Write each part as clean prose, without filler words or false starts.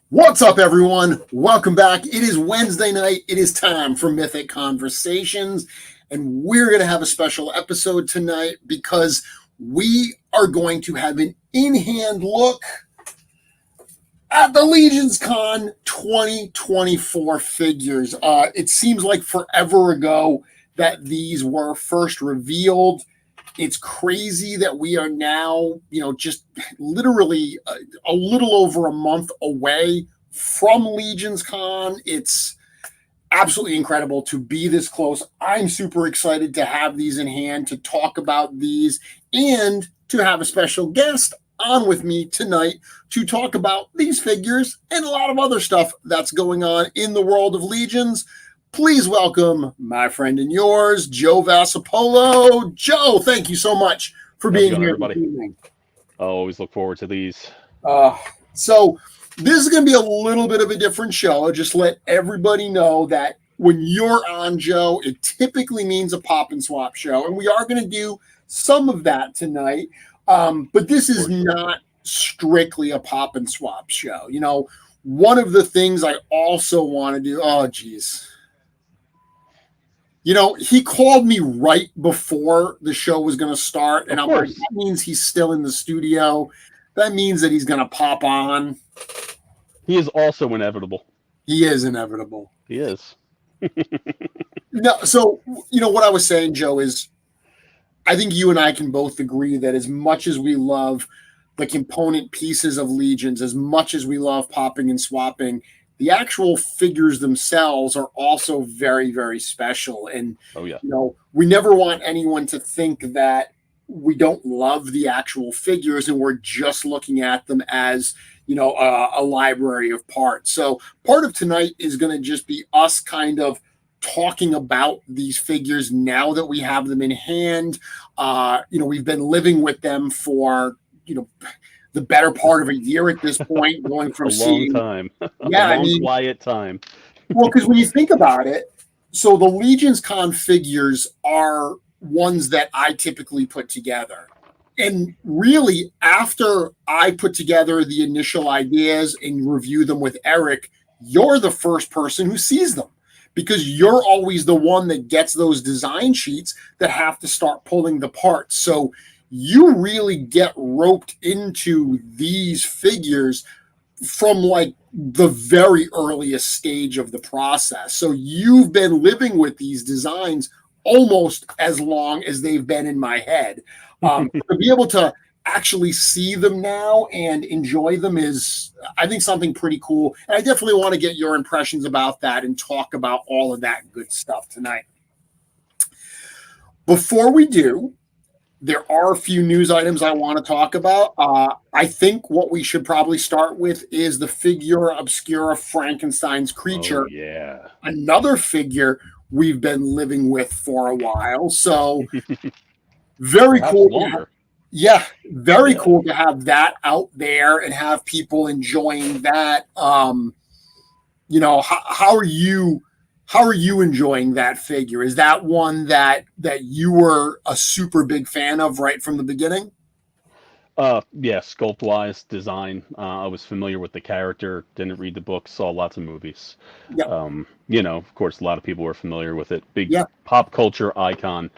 What's up, everyone? Welcome back. It is Wednesday night. It is time for Mythic Conversations, and we're going to have a special episode tonight because we are going to have an in-hand look at the LegionsCon 2024 figures. It seems like forever ago that these were first revealed. It's crazy that we are now, just literally a little over a month away from LegionsCon. It's absolutely incredible to be this close. I'm super excited to have these in hand, to talk about these, and to have a special guest on with me tonight to talk about these figures and a lot of other stuff that's going on in the world of Legions. Please welcome my friend and yours, Joe Vasapollo. Joe, thank you so much for being here, everybody. This evening. I always look forward to these. So this is going to be a little bit of a different show. Just let everybody know that when you're on, Joe, it typically means a pop and swap show, and we are going to do some of that tonight. But this is not strictly a pop and swap show. One of the things I also want to do. Oh, geez. He called me right before the show was going to start, and I'm like, that means he's still in the studio. That means that he's going to pop on. He is also inevitable. He is inevitable. He is. No, so, what I was saying, Joe, is I think you and I can both agree that as much as we love the component pieces of Legions, as much as we love popping and swapping, the actual figures themselves are also very, very special. And, we never want anyone to think that we don't love the actual figures and we're just looking at them as, a library of parts. So part of tonight is going to just be us kind of talking about these figures now that we have them in hand. We've been living with them for, the better part of a year at this point, going from long time. Quiet time. Well, because when you think about it, so the LegionsCon figures are ones that I typically put together. And really, after I put together the initial ideas and review them with Eric, you're the first person who sees them, because you're always the one that gets those design sheets that have to start pulling the parts. So you really get roped into these figures from like the very earliest stage of the process. So you've been living with these designs almost as long as they've been in my head. To be able to actually see them now and enjoy them is, I think, something pretty cool. And I definitely want to get your impressions about that and talk about all of that good stuff tonight. Before we do, there are a few news items I want to talk about. I think what we should probably start with is the Figura Obscura Frankenstein's Creature. Oh, yeah. Another figure we've been living with for a while. So very cool. Cool to have that out there and have people enjoying that. How are you enjoying that figure? Is that one that you were a super big fan of right from the beginning? Yeah, sculpt wise, design. I was familiar with the character, didn't read the book, saw lots of movies. Yep. Of course, a lot of people were familiar with it. Big pop culture icon.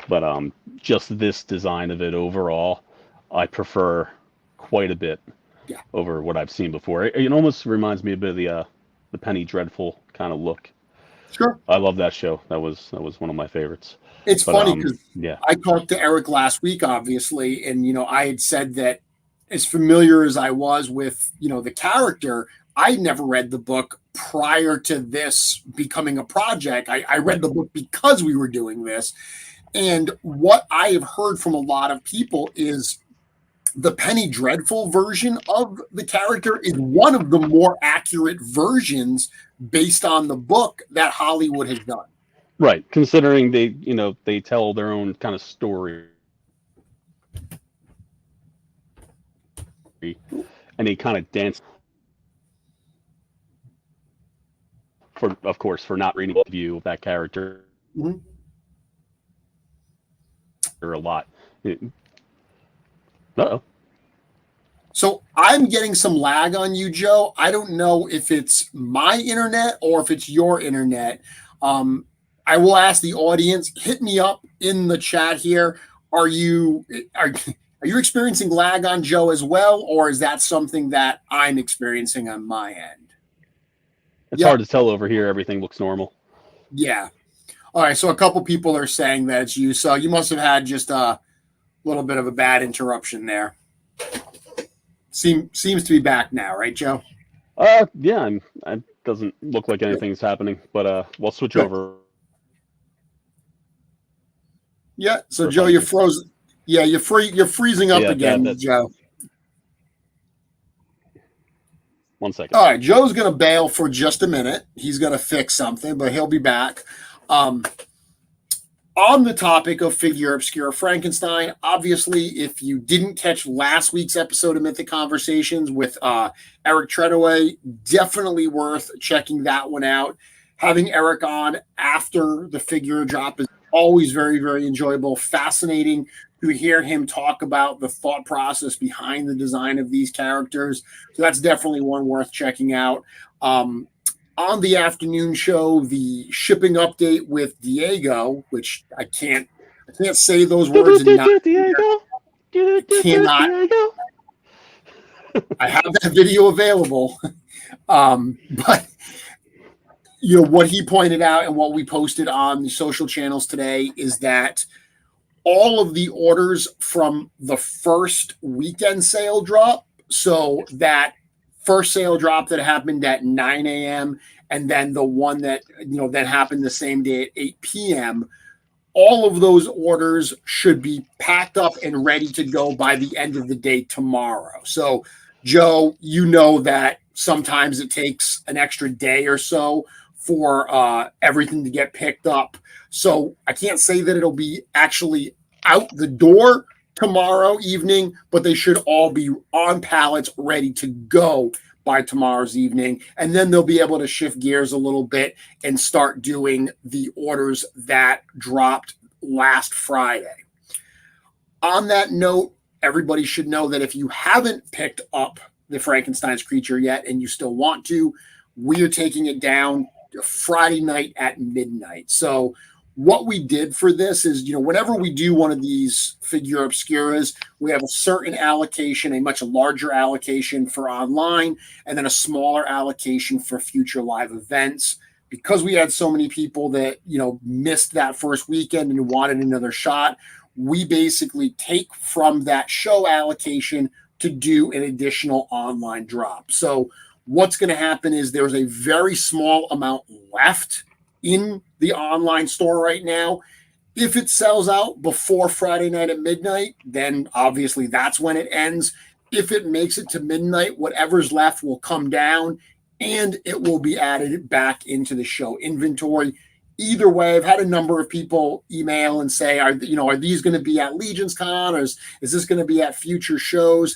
But just this design of it overall, I prefer quite a bit over what I've seen before. It almost reminds me a bit of the Penny Dreadful kind of look. Sure. I love that show. That was one of my favorites. It's funny because I talked to Eric last week, obviously, and I had said that as familiar as I was with the character, I never read the book prior to this becoming a project. I read the book because we were doing this, and what I have heard from a lot of people is the Penny Dreadful version of the character is one of the more accurate versions based on the book that Hollywood has done. Right, considering they tell their own kind of story, and they kind of dance for not reading the view of that character a lot. Uh-oh. So I'm getting some lag on you, Joe. I don't know if it's my internet or if it's your internet. I will ask the audience, hit me up in the chat here. Are you experiencing lag on Joe as well, or is that something that I'm experiencing on my end? It's hard to tell over here. Everything looks normal. Yeah. All right. So a couple people are saying that it's you. So you must have had just a little bit of a bad interruption there. Seems to be back now, right, Joe? Yeah. It doesn't look like anything's happening, but we'll switch over. Yeah. So Joe, you're frozen. Yeah, you're freezing up again, Joe. 1 second. All right, Joe's going to bail for just a minute. He's going to fix something, but he'll be back. On the topic of Figure Obscura Frankenstein, obviously, if you didn't catch last week's episode of Mythic Conversations with Eric Treadaway, definitely worth checking that one out. Having Eric on after the figure drop is always very, very enjoyable, fascinating to hear him talk about the thought process behind the design of these characters. So that's definitely one worth checking out. On the afternoon show, the shipping update with Diego, which I can't say those words and not Diego. Cannot. I have that video available. But what he pointed out and what we posted on the social channels today is that all of the orders from the first weekend sale drop, so that first sale drop that happened at 9 a.m. and then the one that that happened the same day at 8 p.m., all of those orders should be packed up and ready to go by the end of the day tomorrow. So, Joe, you know that sometimes it takes an extra day or so for everything to get picked up. So I can't say that it'll be actually out the door tomorrow evening, but they should all be on pallets ready to go by tomorrow's evening. And then they'll be able to shift gears a little bit and start doing the orders that dropped last Friday. On that note, everybody should know that if you haven't picked up the Frankenstein's creature yet and you still want to, we are taking it down Friday night at midnight. So what we did for this is, whenever we do one of these Figure Obscuras, we have a certain allocation, a much larger allocation for online, and then a smaller allocation for future live events. Because we had so many people that, missed that first weekend and wanted another shot, we basically take from that show allocation to do an additional online drop. So what's going to happen is there's a very small amount left in the online store right now. If it sells out before Friday night at midnight, then obviously that's when it ends. If it makes it to midnight, whatever's left will come down and it will be added back into the show inventory. Either way, I've had a number of people email and say, are these going to be at LegionsCon, or is this going to be at future shows?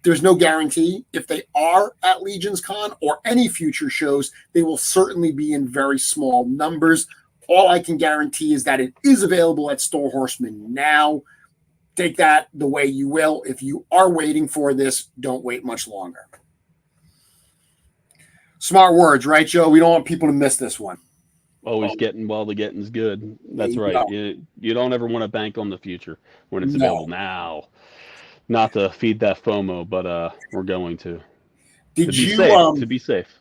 There's no guarantee. If they are at LegionsCon or any future shows, they will certainly be in very small numbers. All I can guarantee is that it is available at Store Horseman now. Take that the way you will. If you are waiting for this, don't wait much longer. Smart words, right, Joe? We don't want people to miss this one. Always getting while the getting's good. That's right. You don't ever want to bank on the future when it's available now. Not to feed that FOMO, but we're going to. To be safe.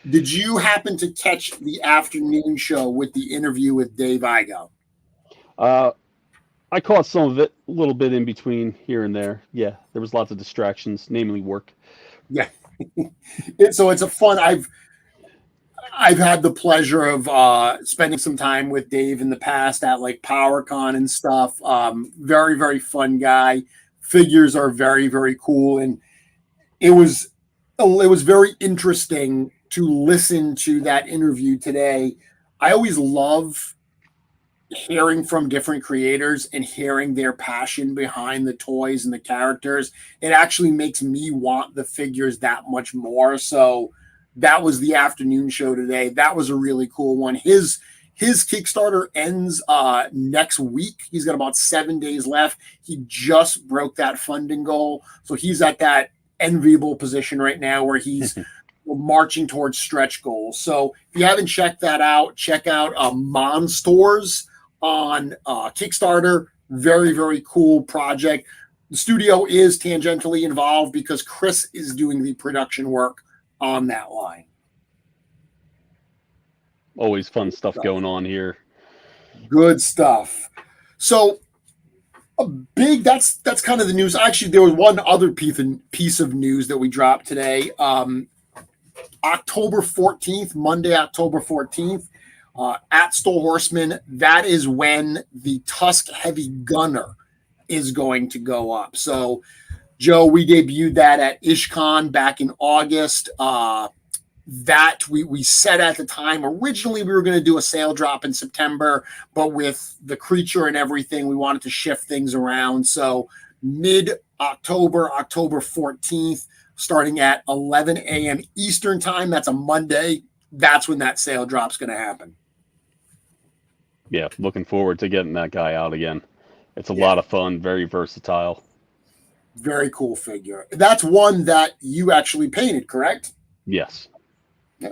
Did you happen to catch the afternoon show with the interview with Dave Igo? I caught some of it, a little bit in between here and there. Yeah, there was lots of distractions, namely work. Yeah. So it's a fun. I've had the pleasure of spending some time with Dave in the past at like PowerCon and stuff. Very, very fun guy, figures are very, very cool. And it was very interesting to listen to that interview today. I always love hearing from different creators and hearing their passion behind the toys and the characters. It actually makes me want the figures that much more. So that was the afternoon show today. That was a really cool one. His Kickstarter ends next week. He's got about 7 days left. He just broke that funding goal. So he's at that enviable position right now where he's marching towards stretch goals. So if you haven't checked that out, check out Monstores on Kickstarter. Very, very cool project. The studio is tangentially involved because Chris is doing the production work on that line. Always fun stuff going on here. Good stuff. So that's kind of the news. Actually, there was one other piece of news that we dropped today. October 14th, Monday, October 14th, at Stole Horseman, that is when the Tusk Heavy Gunner is going to go up. So, Joe, we debuted that at IshCon back in August. That we said at the time, originally we were going to do a sale drop in September, but with the creature and everything, we wanted to shift things around. So mid-October, October 14th, starting at 11 a.m. Eastern time, that's a Monday, that's when that sale drop's going to happen. Yeah, looking forward to getting that guy out again. It's a lot of fun, very versatile. Very cool figure. That's one that you actually painted, correct? Yes. Yeah.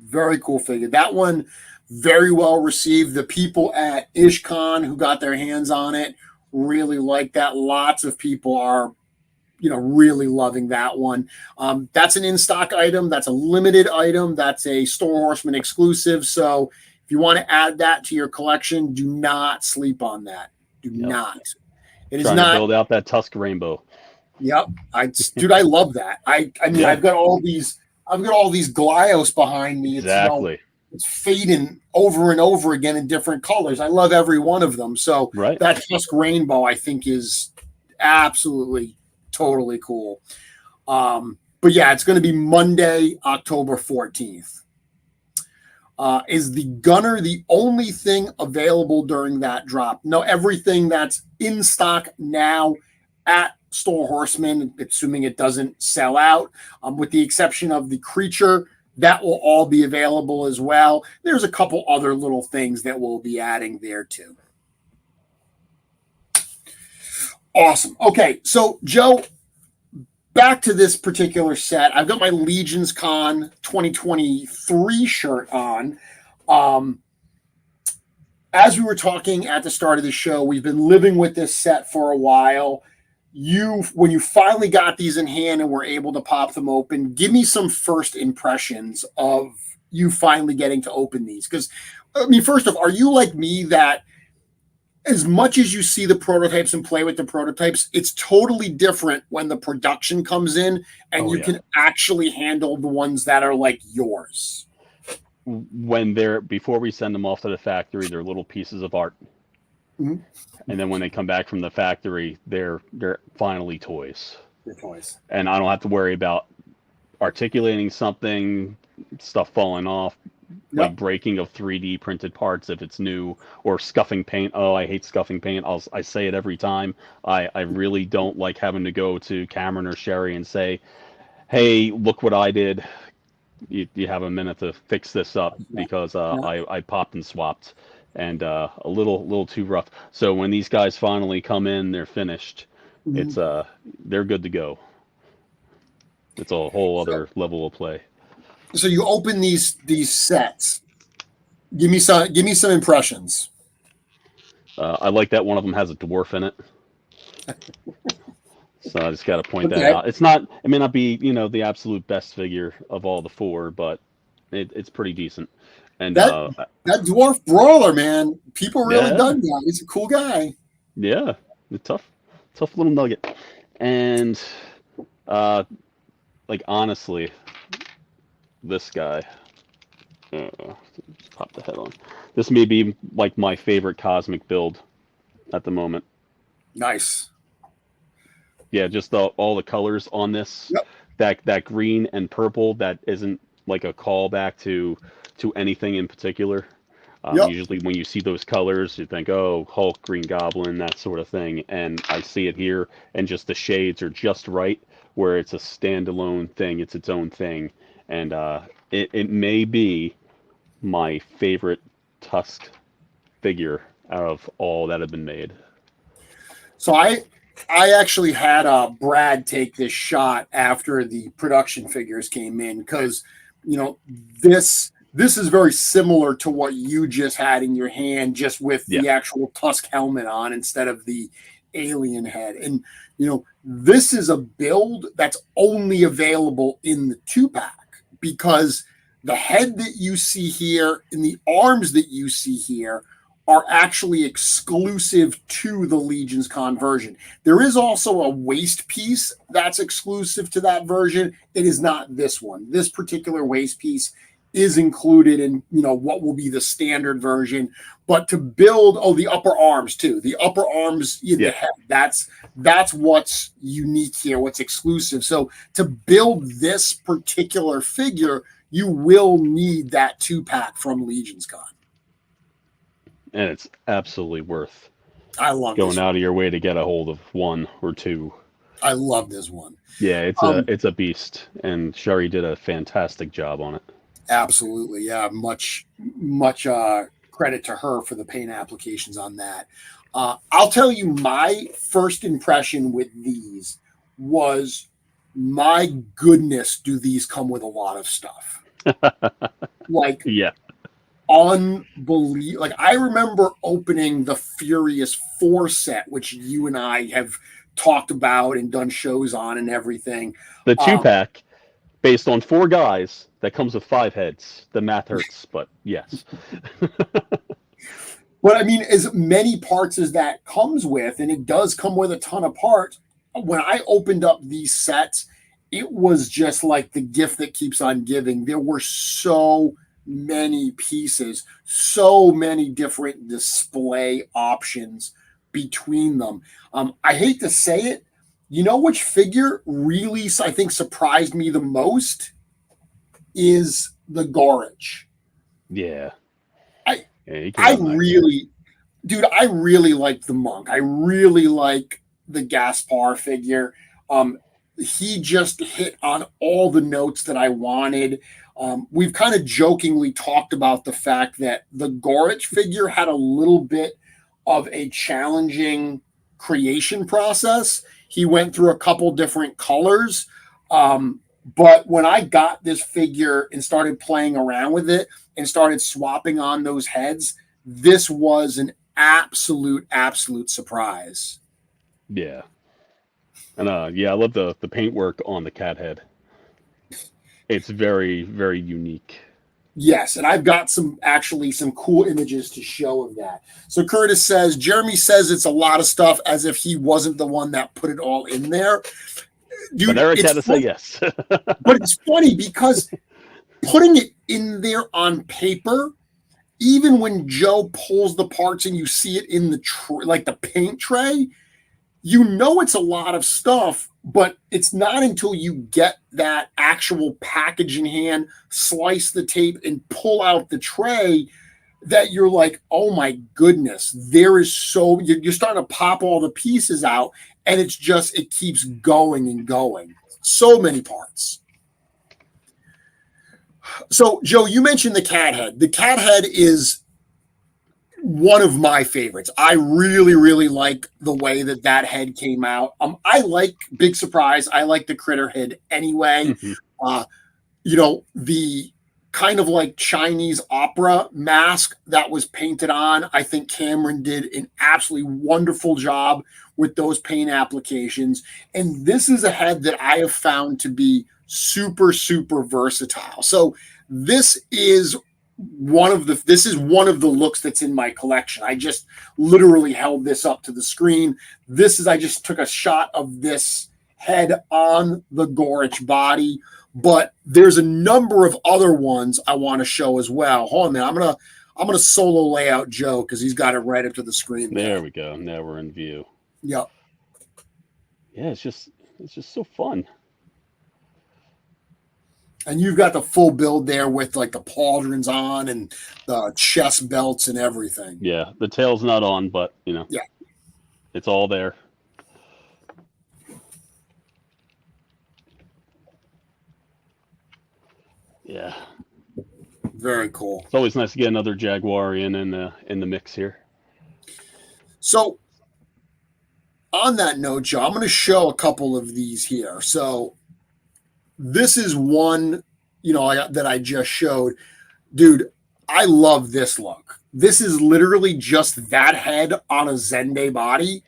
Very cool figure. That one, very well received. The people at IshCon who got their hands on it really like that. Lots of people are, really loving that one. That's an in-stock item. That's a limited item. That's a Stole Horseman exclusive. So if you want to add that to your collection, do not sleep on that. Do not. It is not to build out that Tusk Rainbow. Yep. I love that. I mean, I've got all these Glyos behind me. Exactly. It's fading over and over again in different colors. I love every one of them. So that Tusk Rainbow, I think, is absolutely totally cool. But yeah, it's going to be Monday, October 14th. Is the Gunner the only thing available during that drop? No, everything that's in stock now at Stole Horseman, assuming it doesn't sell out, with the exception of the creature, that will all be available as well. There's a couple other little things that we'll be adding there too. Awesome. Okay, so Joe, back to this particular set. I've got my LegionsCon 2023 shirt on. As we were talking at the start of the show, we've been living with this set for a while. When you finally got these in hand and were able to pop them open, give me some first impressions of you finally getting to open these. Because, I mean, first off, are you like me that as much as you see the prototypes and play with the prototypes, it's totally different when the production comes in and you can actually handle the ones that are like yours? When before we send them off to the factory, they're little pieces of art. Mm-hmm. And then when they come back from the factory, they're finally toys. They're toys. And I don't have to worry about articulating something, stuff falling off, like breaking of 3D printed parts if it's new, or scuffing paint. Oh, I hate scuffing paint. I say it every time. I really don't like having to go to Cameron or Sherry and say, hey, look what I did. You have a minute to fix this up because I popped and swapped. And a little too rough. So when these guys finally come in, they're finished. It's they're good to go. It's a whole other level of play. So you open these sets. Give me some impressions. I like that one of them has a dwarf in it. So I just got to point that out. It may not be the absolute best figure of all the four, but it's pretty decent. And that dwarf brawler, man, people really dug that. He's a cool guy. Yeah, a tough little nugget. And honestly, this guy, just pop the head on. This may be like my favorite cosmic build at the moment. Nice. Yeah, just all the colors on this, Yep. that green and purple, that isn't like a callback to anything in particular. Yep. Usually when you see those colors, you think, oh, Hulk, Green Goblin, that sort of thing. And I see it here, and just the shades are just right, where it's a standalone thing, it's its own thing. And it may be my favorite Tusk figure out of all that have been made. So I actually had Brad take this shot after the production figures came in, because this is very similar to what you just had in your hand, just with the actual Tusk helmet on instead of the alien head. And this is a build that's only available in the 2-pack, because the head that you see here and the arms that you see here are actually exclusive to the LegionsCon version. There is also a waist piece that's exclusive to that version. It is not this one. This particular waist piece is included in what will be the standard version. But to build the upper arms too, the upper arms, the head, that's what's unique here, what's exclusive. So to build this particular figure, you will need that 2-pack from LegionsCon. And it's absolutely worth going out of your way to get a hold of one or two. I love this one. Yeah, it's a beast, and Sherry did a fantastic job on it. Absolutely, yeah. Much credit to her for the paint applications on that. I'll tell you, my first impression with these was, my goodness, do these come with a lot of stuff? Unbelievable. Like, I remember opening the Furious 4 set, which you and I have talked about and done shows on and everything. The 2-pack, based on 4 guys, that comes with 5 heads. The math hurts, but yes. But I mean, as many parts as that comes with, and it does come with a ton of parts, when I opened up these sets, it was just like the gift that keeps on giving. There were so many pieces, so many different display options between them. I hate to say it, which figure really, I think, surprised me the most is the Gawrychh. Yeah. I really like the Monk. I really like the Gasspparr figure. He just hit on all the notes that I wanted. We've kind of jokingly talked about the fact that the Gawrychh figure had a little bit of a challenging creation process. He went through a couple different colors. But when I got this figure and started playing around with it and started swapping on those heads, this was an absolute surprise. Yeah. And I love the paintwork on the cat head. It's very, very unique. Yes, and I've got some cool images to show of that. So Curtis says, Jeremy says it's a lot of stuff, as if he wasn't the one that put it all in there. Dude, but Eric had to say yes. But it's funny because putting it in there on paper, even when Joe pulls the parts and you see it in the the paint tray, it's a lot of stuff, but it's not until you get that actual package in hand, slice the tape, and pull out the tray that you're like, oh my goodness, there is you're starting to pop all the pieces out, and it keeps going and going. So many parts. So, Joe, you mentioned the cat head. The cat head is one of my favorites. I really, really like the way that head came out. I like Big Surprise. I like the critter head anyway. Mm-hmm. The kind of like Chinese opera mask that was painted on, I think Cameron did an absolutely wonderful job with those paint applications. And this is a head that I have found to be super, super versatile. So this is one of the looks that's in my collection. I just literally held this up to the screen. I just took a shot of this head on the Gawrychh body, but there's a number of other ones I want to show as well. Hold on, man. I'm gonna solo layout Joe because he's got it right up to the screen. There we go. Now we're in view. Yep. yeah, it's just so fun. And you've got the full build there with like the pauldrons on and the chest belts and everything. Yeah, the tail's not on, but yeah, it's all there. Yeah. Very cool. It's always nice to get another Jaguarian in the mix here. So on that note, Joe, I'm going to show a couple of these here. So this is one, that I just showed. Dude, I love this look. This is literally just that head on a Zende body.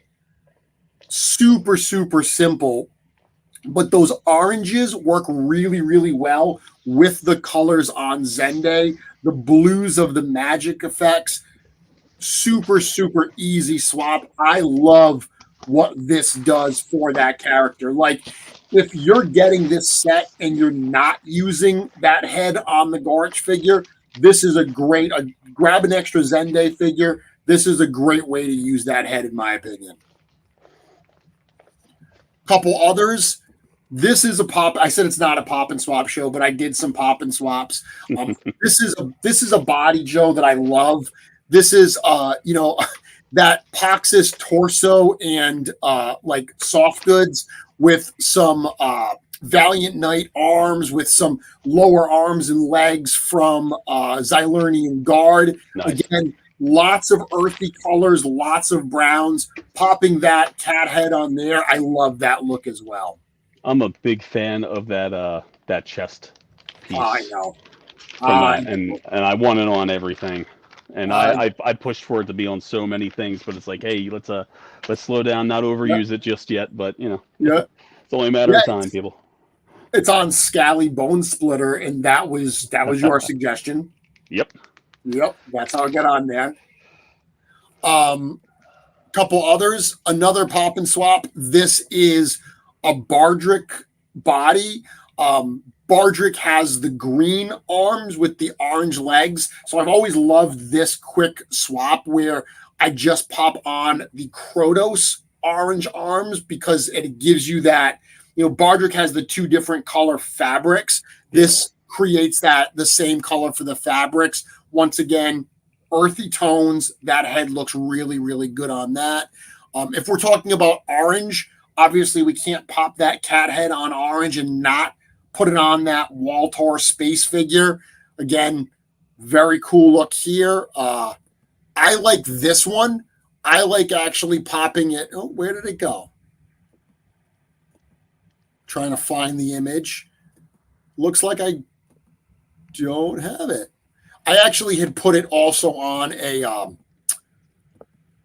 Super, super simple. But those oranges work really, really well with the colors on Zende. The blues of the magic effects. Super, super easy swap. I love what this does for that character. Like, if you're getting this set and you're not using that head on the Gawrychh figure, this is grab an extra Zende figure. This is a great way to use that head, in my opinion. Couple others. This is a pop. I said it's not a pop and swap show, but I did some pop and swaps. This is a body, Joe, that I love. This is that Poxus torso and like soft goods with some Valiant Knight arms, with some lower arms and legs from Xylernian Guard. Nice. Again, lots of earthy colors, lots of browns. Popping that cat head on there, I love that look as well. I'm a big fan of that chest piece. I know. And I want it on everything. And I pushed for it to be on so many things, but it's like, hey, let's slow down, not overuse it just yet. But it's only a matter of time, people. It's on Scally Bone Splitter, and that was your suggestion. Yep. That's how I get on there. Couple others. Another pop and swap. This is a Bardrick body. Bardrick has the green arms with the orange legs. So I've always loved this quick swap where I just pop on the Krotos orange arms because it gives you that, Bardrick has the two different color fabrics. This creates the same color for the fabrics. Once again, earthy tones. That head looks really, really good on that. If we're talking about orange, obviously we can't pop that cat head on orange and not put it on that Waltor space figure. Again, very cool look here. I like this one. I like actually popping it. Oh, where did it go? Trying to find the image. Looks like I don't have it. I actually had put it also on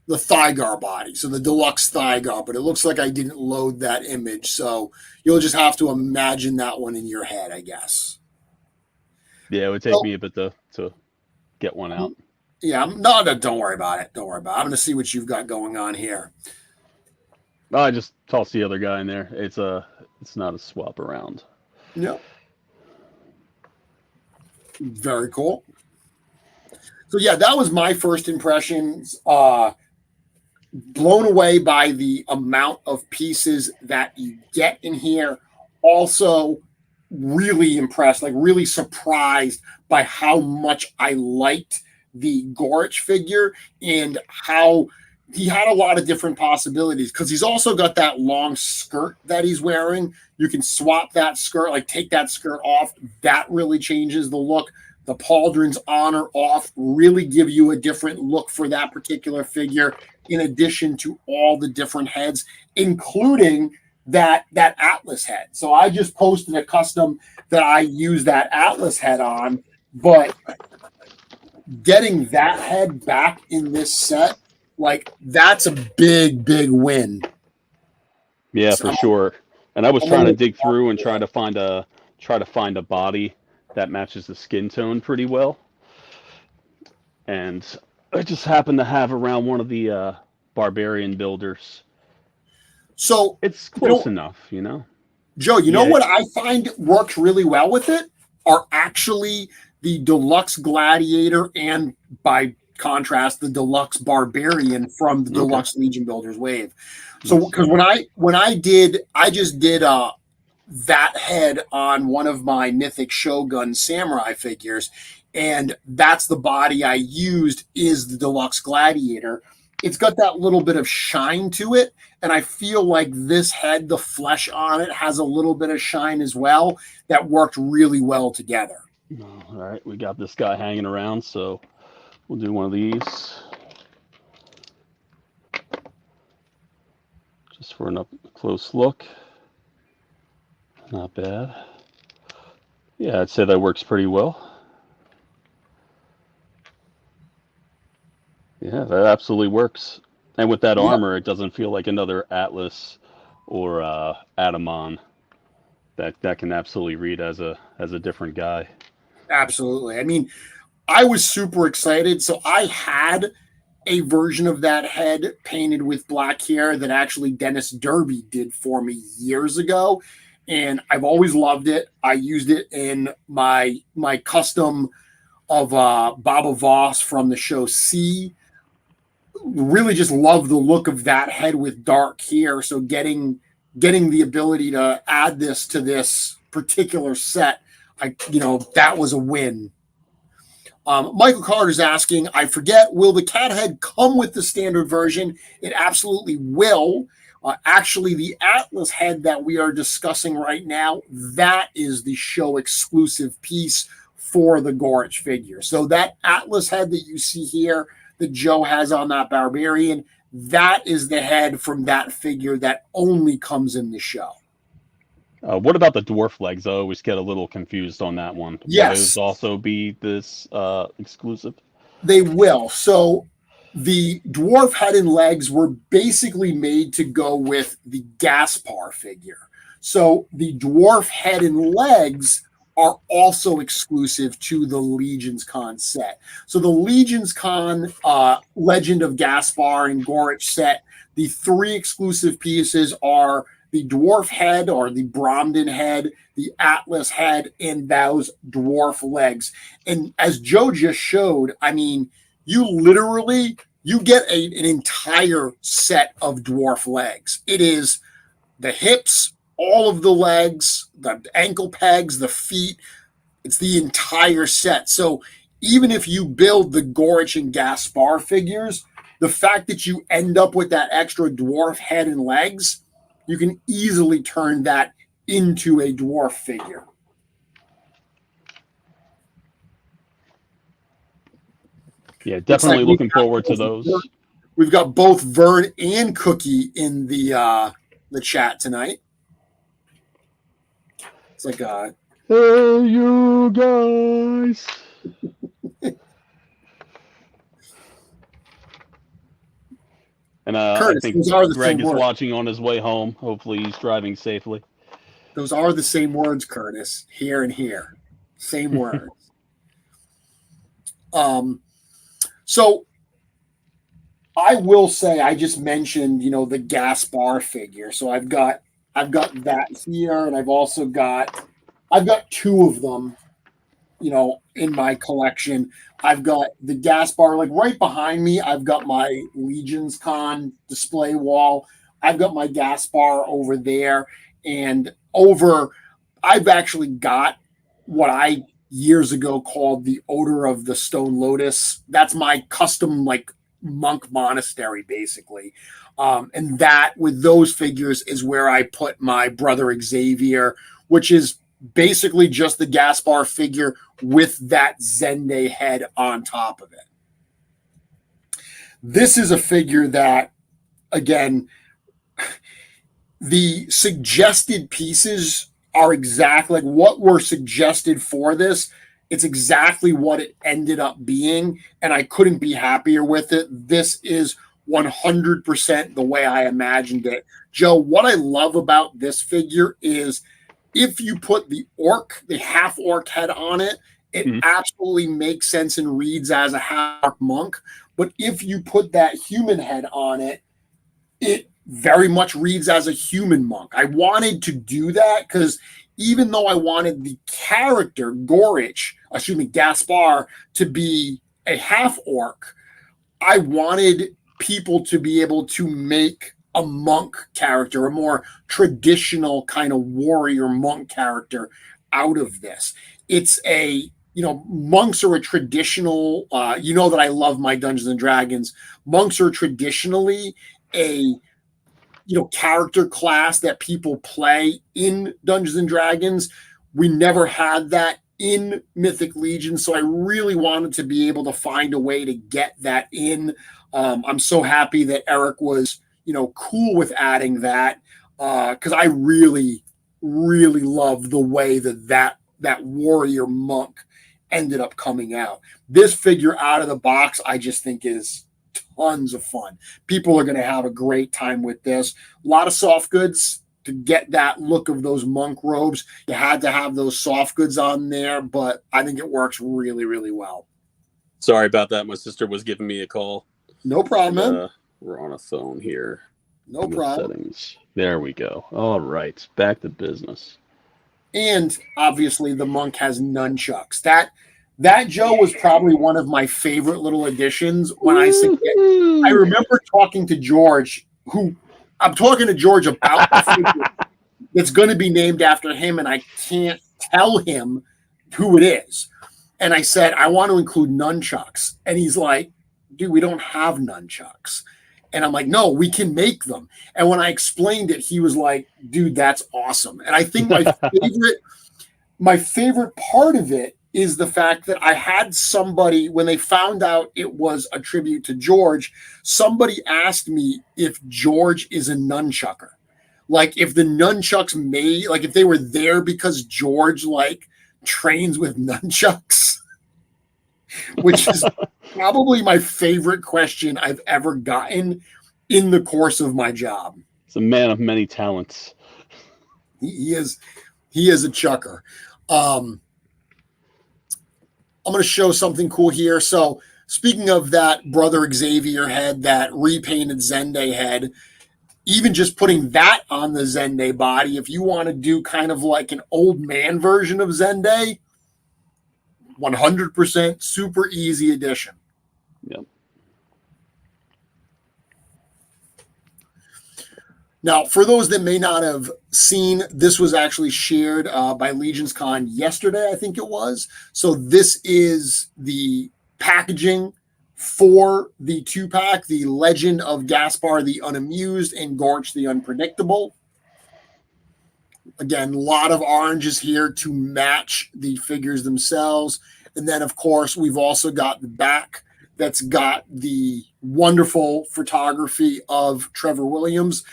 the Thygar body, so the deluxe Thygar, but it looks like I didn't load that image, so you'll just have to imagine that one in your head, I guess. Yeah, it would take me a bit to get one out. Yeah, no, don't worry about it. Don't worry about it. I'm going to see what you've got going on here. I just tossed the other guy in there. It's not a swap around. Yeah. Very cool. So yeah, that was my first impressions. Blown away by the amount of pieces that you get in here. Also really impressed, like really surprised by how much I liked the Gawrychh figure and how he had a lot of different possibilities, because he's also got that long skirt that he's wearing. You can swap that skirt, like take that skirt off. That really changes the look. The pauldrons on or off really give you a different look for that particular figure, in addition to all the different heads, including that Atlas head. So I just posted a custom that I use that Atlas head on, but getting that head back in this set, like, that's a big, big win. Yeah, for sure. And I was trying to dig through and try to find a body that matches the skin tone pretty well. And I just happened to have around one of the barbarian builders. So it's close enough, Joe, know what I find works really well with it are actually the deluxe gladiator, and by contrast, the deluxe barbarian from the deluxe Legion Builders wave. So because when I just did that head on one of my Mythic Shogun Samurai figures, and that's the body I used is the deluxe Gladiator. It's got that little bit of shine to it, and I feel like this head, the flesh on it, has a little bit of shine as well that worked really well together. All right, we got this guy hanging around, so we'll do one of these just for an up close look. Not bad. Yeah, I'd say that works pretty well. Yeah, that absolutely works. And with that armor, it doesn't feel like another Atlas or Atamon. That can absolutely read as a different guy. Absolutely. I mean, I was super excited. So I had a version of that head painted with black hair that actually Dennis Derby did for me years ago. And I've always loved it. I used it in my custom of Baba Voss from the show C. Really just love the look of that head with dark hair. So getting the ability to add this to this particular set, that was a win. Michael Carter's asking, I forget, will the cat head come with the standard version? It absolutely will. Actually, the Atlas head that we are discussing right now, that is the show exclusive piece for the Gawrychh figure. So that Atlas head that you see here that Joe has on that Barbarian, that is the head from that figure that only comes in the show. What about the dwarf legs? I always get a little confused on that one. Yes. Will those also be this exclusive? They will. So the dwarf head and legs were basically made to go with the Gasspar figure. So the dwarf head and legs are also exclusive to the LegionsCon set. So the LegionsCon Legend of Gasspar and Gawrychh set, the three exclusive pieces are the dwarf head or the Bromden head, the Atlas head, and those dwarf legs. And as Joe just showed, I mean, you get an entire set of dwarf legs. It is the hips, all of the legs, the ankle pegs, the feet. It's the entire set. So even if you build the Gawrychh and Gasspar figures, the fact that you end up with that extra dwarf head and legs, you can easily turn that into a dwarf figure. Yeah, definitely looking forward to those. We've got both Vern and Cookie in the chat tonight. It's like hey, you guys. And Curtis, I think Greg is watching on his way home. Hopefully he's driving safely. Those are the same words, Curtis. Here and here. Same words. So I will say, I just mentioned, the Gasspar figure. So I've got that here, and I've got two of them, in my collection. I've got the Gasspar, like right behind me, I've got my LegionsCon display wall. I've got my Gasspar over there, and I've actually got what I years ago called the Odor of the Stone Lotus. That's my custom, monk monastery, basically. And that, with those figures, is where I put my brother Xavier, which is basically just the Gasspar figure with that Zende head on top of it. This is a figure that, again, the suggested pieces are exactly what were suggested for this. It's exactly what it ended up being, and I couldn't be happier with it. This is 100% the way I imagined it. Joe, what I love about this figure is if you put the half orc head on it, it absolutely makes sense and reads as a half monk. But if you put that human head on it, it very much reads as a human monk. I wanted to do that because even though I wanted the character Gasspar to be a half orc, I wanted people to be able to make a monk character, a more traditional kind of warrior monk character out of this. It's monks are a traditional, that I love my Dungeons and Dragons. Monks are traditionally a, character class that people play in Dungeons and Dragons. We never had that in Mythic Legions, so I really wanted to be able to find a way to get that in. I'm so happy that Eric was, cool with adding that, because I really, really love the way that warrior monk ended up coming out. This figure out of the box, I just think is tons of fun. People are going to have a great time with this. A lot of soft goods to get that look of those monk robes. You had to have those soft goods on there, but I think it works really, really well. Sorry about that. My sister was giving me a call. No problem, man. We're on a phone here. No problem. Settings. There we go. All right. Back to business. And obviously the monk has nunchucks. That Joe was probably one of my favorite little additions when I said it. I remember talking to George, I'm talking to George about the figure that's going to be named after him, and I can't tell him who it is. And I said, I want to include nunchucks. And he's like, dude, we don't have nunchucks. And I'm like, no, we can make them. And when I explained it, he was like, dude, that's awesome. And I think my favorite part of it is the fact that I had somebody, when they found out it was a tribute to George, somebody asked me if George is a nunchucker. Like if the nunchucks if they were there because George trains with nunchucks, which is probably my favorite question I've ever gotten in the course of my job. He's a man of many talents. He is a chucker. I'm going to show something cool here. So speaking of that Brother Xavier head, that repainted Zende head, even just putting that on the Zende body, if you want to do kind of like an old man version of Zende, 100% super easy addition. Yep. Now, for those that may not have seen, this was actually shared by LegionsCon yesterday, I think it was. So this is the packaging for the 2-pack, the Legend of Gasspar the Unamused and Gawrychh the Unpredictable. Again, a lot of oranges here to match the figures themselves. And then, of course, we've also got the back that's got the wonderful photography of Trevor Williams.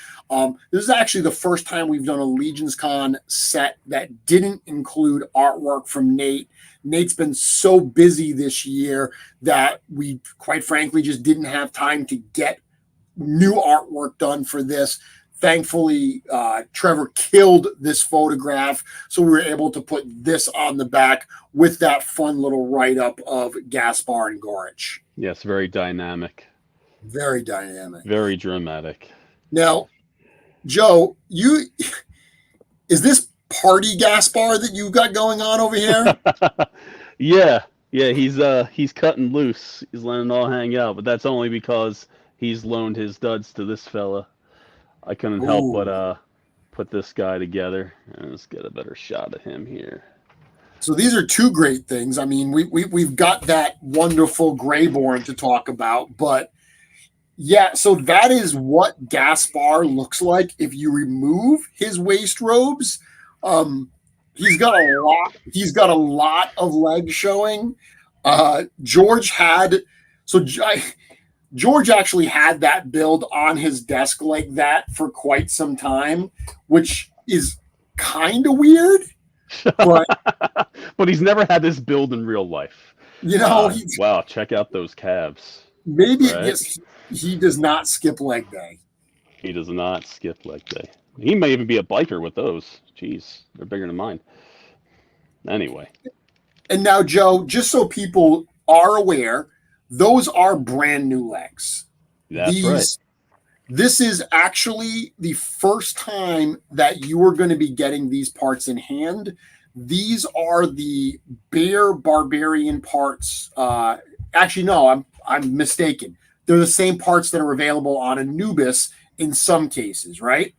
This is actually the first time we've done a LegionsCon set that didn't include artwork from Nate. Nate's been so busy this year that we, quite frankly, just didn't have time to get new artwork done for this. Thankfully, Trevor killed this photograph, so we were able to put this on the back with that fun little write-up of Gasspar and Gawrychh. Yes, very dynamic. Very dynamic. Very dramatic. Now, Joe, is this party Gasspar that you got going on over here? Yeah, he's cutting loose. He's letting it all hang out, but that's only because he's loaned his duds to this fella. I couldn't help but put this guy together, and let's get a better shot of him here. So these are two great things. I mean, we've got that wonderful Greyborn to talk about, but yeah, so that is what Gasspar looks like if you remove his waist robes. He's got a lot of leg showing. George actually had that build on his desk like that for quite some time, which is kind of weird. But but he's never had this build in real life. Wow, check out those calves. Maybe he does not skip leg day. He does not skip leg day. He may even be a biker with those. Jeez, they're bigger than mine. Anyway. And now, Joe, just so people are aware, those are brand new legs. That's right. This is actually the first time that you are going to be getting these parts in hand. These are the Bear Barbarian parts. Actually, no, I'm mistaken. they're the same parts that are available on Anubis in some cases, right?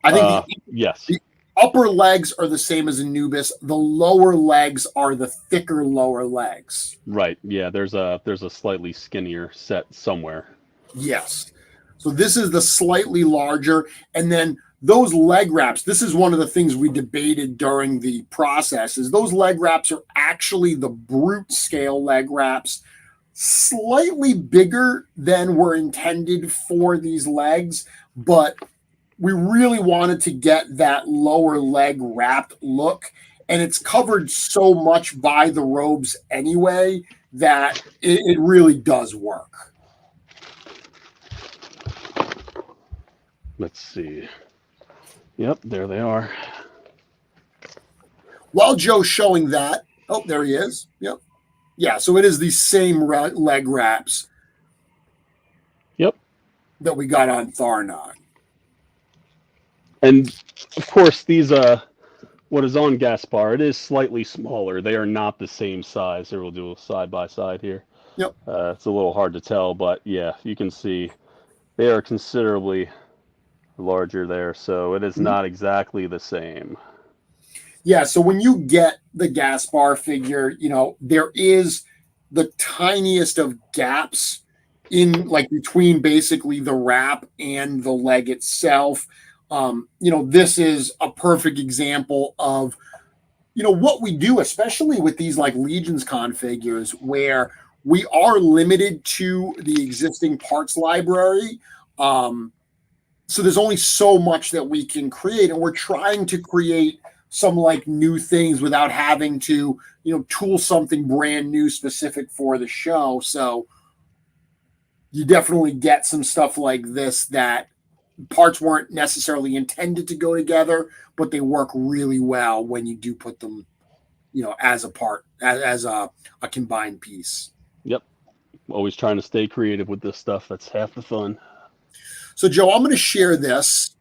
I think yes. The upper legs are the same as Anubis. The lower legs are the thicker lower legs. Right. Yeah. There's a slightly skinnier set somewhere. Yes. So this is the slightly larger, and then those leg wraps. This is one of the things we debated during the process. Is those leg wraps are actually the brute scale leg wraps, slightly bigger than were intended for these legs, but we really wanted to get that lower leg wrapped look, and it's covered so much by the robes anyway that it really does work. Let's see. Yep, there they are. While Joe's showing that, oh, there he is. Yep. Yeah, so it is the same leg wraps. Yep. That we got on Tharnog. And of course, these what is on Gasspparr, it is slightly smaller. They are not the same size. Here, we'll do a side by side here. Yep. It's a little hard to tell, but yeah, you can see they are considerably larger there. So it is not exactly the same. Yeah, so when you get the Gasspparr figure, you know, there is the tiniest of gaps in like between basically the wrap and the leg itself. You know, this is a perfect example of, you know, what we do, especially with these like LegionsCon figures, where we are limited to the existing parts library. So there's only so much that we can create, and we're trying to create some like new things without having to, you know, tool something brand new specific for the show. So you definitely get some stuff like this that parts weren't necessarily intended to go together, but they work really well when you do put them, you know, as a part, as a combined piece. Yep. Always trying to stay creative with this stuff. That's half the fun. So, Joe, I'm going to share this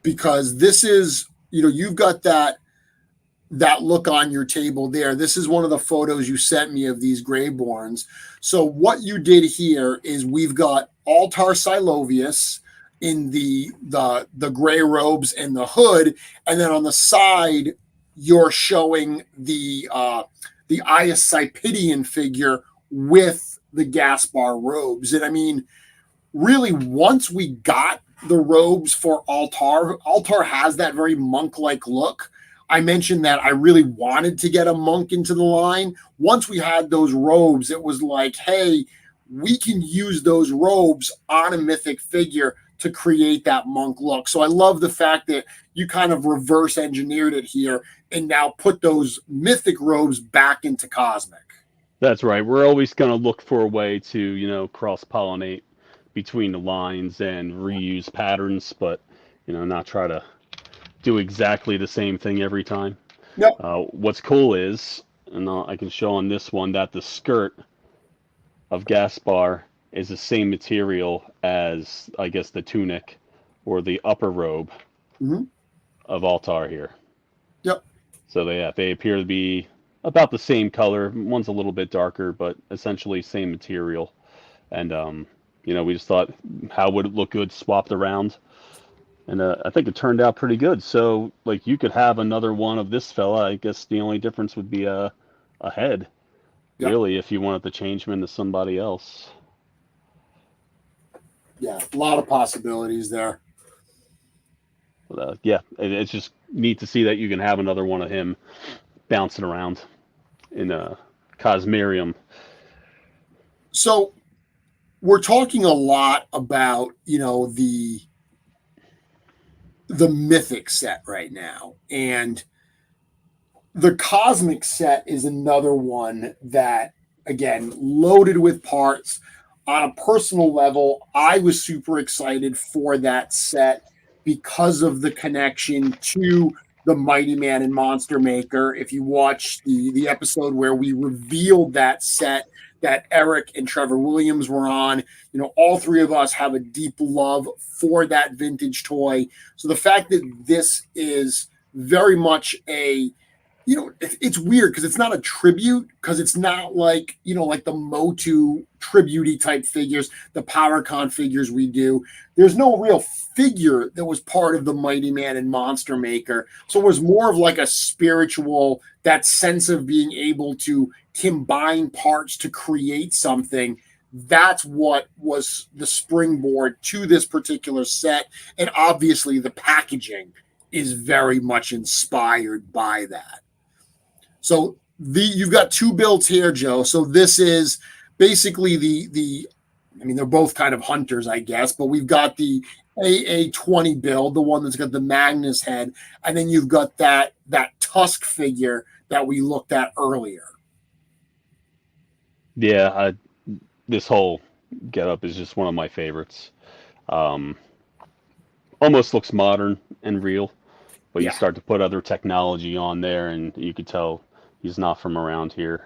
because this is, you know, you've got that look on your table there. This is one of the photos you sent me of these Greyborns. So what you did here is we've got Altar Silovius in the gray robes and the hood, and then on the side you're showing the Aescipedian figure with the Gasspparr robes. And I mean, really, once we got the robes for Altar has that very monk-like look. I mentioned that I really wanted to get a monk into the line. Once we had those robes, it was like, hey, we can use those robes on a mythic figure to create that monk look. So I love the fact that you kind of reverse engineered it here and now put those mythic robes back into cosmic. That's right. We're always going to look for a way to, you know, cross-pollinate between the lines and reuse patterns, but, you know, not try to do exactly the same thing every time. Yep. What's cool is, and I can show on this one, that the skirt of Gasspparr is the same material as, I guess, the tunic or the upper robe of Altar here. Yep. So they appear to be about the same color. One's a little bit darker, but essentially same material. And you know, we just thought, how would it look good swapped around? And I think it turned out pretty good. So, like, you could have another one of this fella. I guess the only difference would be a head, really, if you wanted to change him into somebody else. Yeah, a lot of possibilities there. But, yeah, it's just neat to see that you can have another one of him bouncing around in Cosmerium. So we're talking a lot about, you know, the mythic set right now, and the cosmic set is another one that, again, loaded with parts. On a personal level, I was super excited for that set because of the connection to the Mighty Man and Monster Maker. If you watch the episode where we revealed that set that Eric and Trevor Williams were on, you know, all three of us have a deep love for that vintage toy. So the fact that this is very much a it's weird because it's not a tribute, because it's not like, like the Motu tribute-y type figures, the PowerCon figures we do. There's no real figure that was part of the Mighty Man and Monster Maker. So it was more of like a spiritual, that sense of being able to combine parts to create something. That's what was the springboard to this particular set. And obviously the packaging is very much inspired by that. So you've got two builds here, Joe. So this is basically they're both kind of hunters, I guess, but we've got the AA20 build, the one that's got the Magnus head, and then you've got that Tusk figure that we looked at earlier. Yeah, this whole getup is just one of my favorites. Almost looks modern and real, but you start to put other technology on there, and you could tell he's not from around here.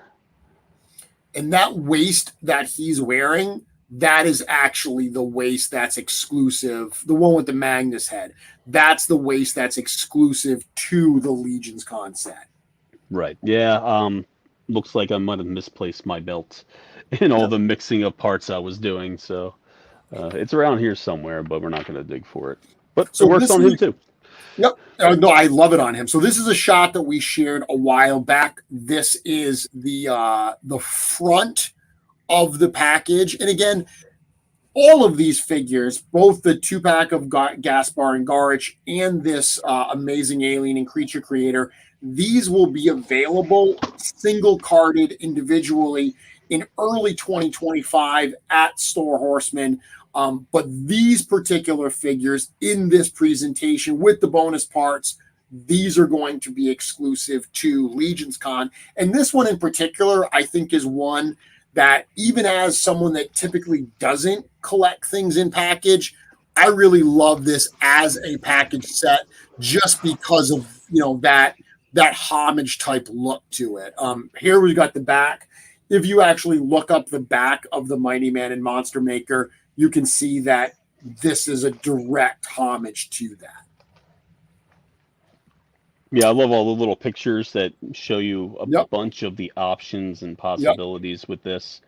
And that waist that he's wearing, that is actually the waist that's exclusive. The one with the Magnus head, that's the waist that's exclusive to the LegionsCon set. Right. Yeah. Looks like I might have misplaced my belt in all the mixing of parts I was doing. So it's around here somewhere, but we're not going to dig for it. But it works on him too. Yep. No, I love it on him. So this is a shot that we shared a while back. This is the front of the package. And again, all of these figures, both the 2-pack of Gasspparr and Gawrychh and this amazing alien and creature creator, these will be available single carded individually in early 2025 at Store Horseman. But these particular figures in this presentation with the bonus parts, these are going to be exclusive to LegionsCon. And this one in particular, I think, is one that even as someone that typically doesn't collect things in package, I really love this as a package set just because of, that homage type look to it. Here we got the back. If you actually look up the back of the Mighty Man and Monster Maker, you can see that this is a direct homage to that. Yeah, I love all the little pictures that show you a bunch of the options and possibilities with this.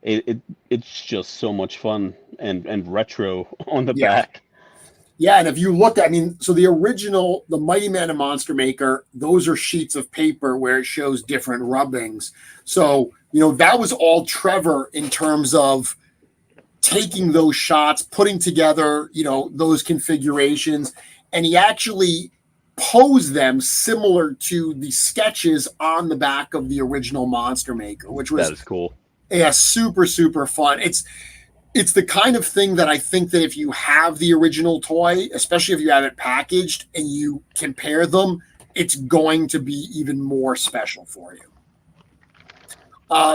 It's just so much fun and retro on the back. Yeah, and if you look at, so the original, the Mighty Man and Monster Maker, those are sheets of paper where it shows different rubbings. So, that was all Trevor in terms of taking those shots, putting together, those configurations, and he actually posed them similar to the sketches on the back of the original Monster Maker, which was that is cool. Yeah, super, super fun. It's the kind of thing that I think that if you have the original toy, especially if you have it packaged and you compare them, it's going to be even more special for you.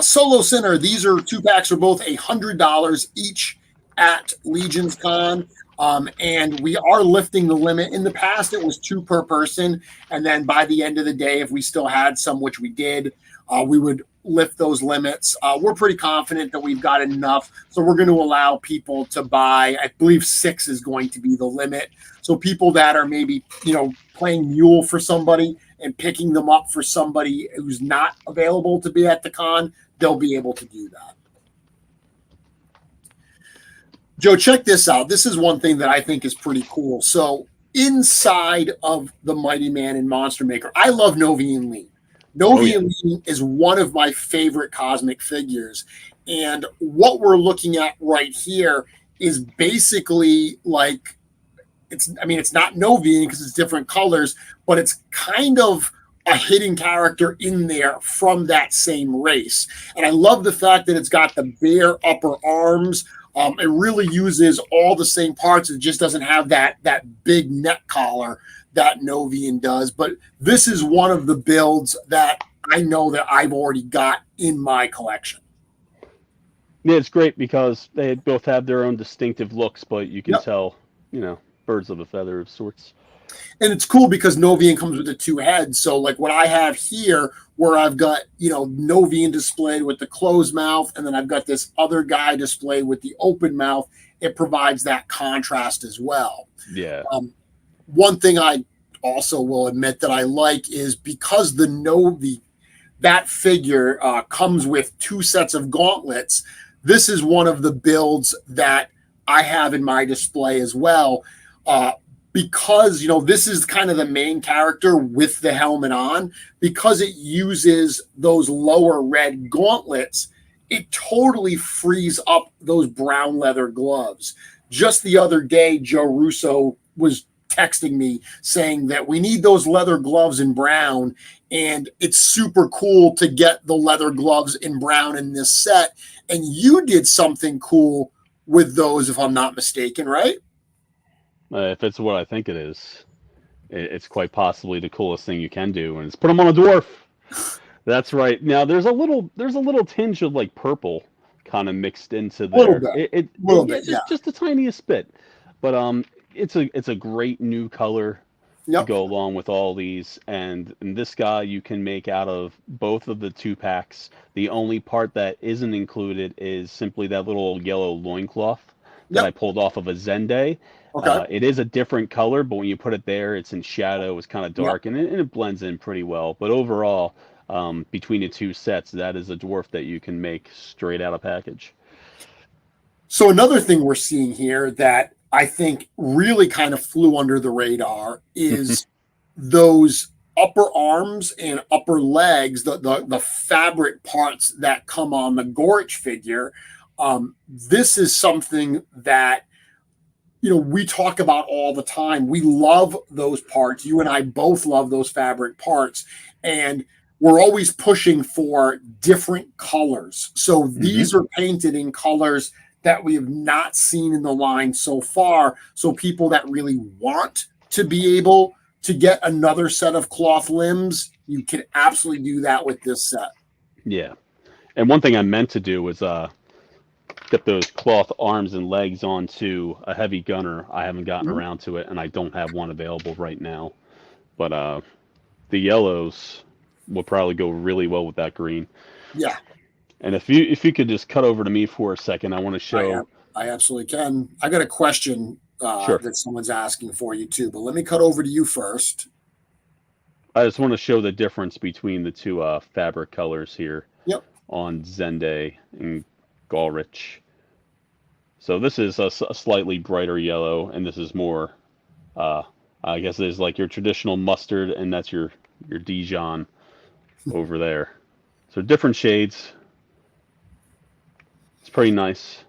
Solo Sinner, these are 2-packs for both $100 each at LegionsCon. And we are lifting the limit. In the past, it was 2 per person. And then by the end of the day, if we still had some, which we did, we would lift those limits. We're pretty confident that we've got enough. So we're going to allow people to buy, I believe 6 is going to be the limit. So people that are maybe, playing mule for somebody and picking them up for somebody who's not available to be at the con, they'll be able to do that. Joe, check this out. This is one thing that I think is pretty cool. So inside of the Mighty Man and Monster Maker, I love Novi and Lean. Novi and Lean is one of my favorite cosmic figures. And what we're looking at right here is basically like, it's not Novi because it's different colors, but it's kind of a hidden character in there from that same race. And I love the fact that it's got the bare upper arms. It really uses all the same parts. It just doesn't have that big neck collar that Novian does. But this is one of the builds that I know that I've already got in my collection. Yeah, it's great because they both have their own distinctive looks, but you can tell, birds of a feather of sorts. And it's cool because Novian comes with the 2 heads. So like what I have here, where I've got, Novian displayed with the closed mouth, and then I've got this other guy displayed with the open mouth, it provides that contrast as well. Yeah. One thing I also will admit that I like is because that figure comes with 2 sets of gauntlets. This is one of the builds that I have in my display as well. Because, this is kind of the main character with the helmet on, because it uses those lower red gauntlets, it totally frees up those brown leather gloves. Just the other day, Joe Russo was texting me saying that we need those leather gloves in brown, and it's super cool to get the leather gloves in brown in this set. And you did something cool with those, if I'm not mistaken, right? If it's what I think it is, it's quite possibly the coolest thing you can do, and it's put them on a dwarf. That's right. Now there's a little tinge of like purple kind of mixed into there. Just the tiniest bit, but it's a great new color to go along with all these. And this guy you can make out of both of the 2 packs. The only part that isn't included is simply that little yellow loincloth that I pulled off of a Zende. Okay. It is a different color, but when you put it there, it's in shadow. It's kind of dark, and it blends in pretty well. But overall, between the 2 sets, that is a dwarf that you can make straight out of package. So another thing we're seeing here that I think really kind of flew under the radar is those upper arms and upper legs, the fabric parts that come on the Gawrychh figure. This is something that we talk about all the time. We love those parts. You and I both love those fabric parts, and we're always pushing for different colors. So these are painted in colors that we have not seen in the line so far. So people that really want to be able to get another set of cloth limbs, you can absolutely do that with this set. Yeah. And one thing I meant to do was get those cloth arms and legs onto a heavy gunner. I haven't gotten around to it, and I don't have one available right now. But the yellows will probably go really well with that green. Yeah. And if you could just cut over to me for a second, I want to show. I absolutely can. I got a question that someone's asking for you too, but let me cut over to you first. I just want to show the difference between the 2 fabric colors here on Zende and Gawrychh. So this is a slightly brighter yellow, and this is more, I guess it's like your traditional mustard, and that's your Dijon over there. So different shades. It's pretty nice.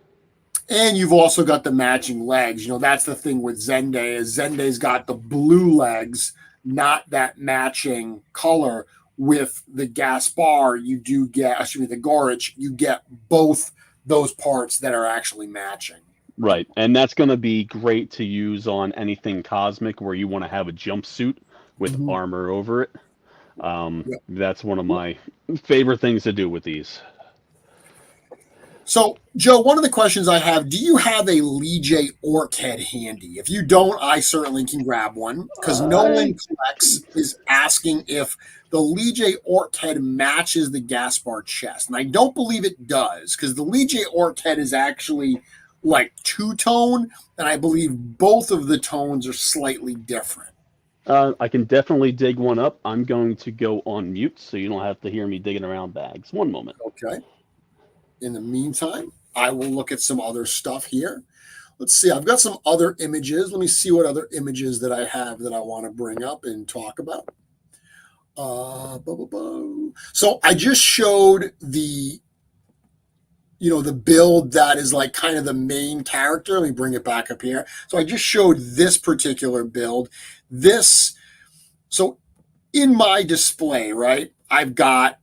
And you've also got the matching legs. That's the thing with Zende, is Zende's got the blue legs, not that matching color. With the Gasspparr, you do get, the Gawrychh, you get both those parts that are actually matching. Right. And that's going to be great to use on anything cosmic where you want to have a jumpsuit with armor over it. That's one of my favorite things to do with these. So, Joe, one of the questions I have, do you have a Legion Orc head handy? If you don't, I certainly can grab one, because Nolan Collects is asking if the Legion Orc head matches the Gasspparr chest. And I don't believe it does, because the Legion Orc head is actually like 2-tone, and I believe both of the tones are slightly different. I can definitely dig one up. I'm going to go on mute so you don't have to hear me digging around bags. One moment. Okay. In the meantime, I will look at some other stuff here. Let's see. I've got some other images. Let me see what other images that I have that I want to bring up and talk about. So I just showed the build that is like kind of the main character. Let me bring it back up here. So I just showed this particular build. So in my display, right, I've got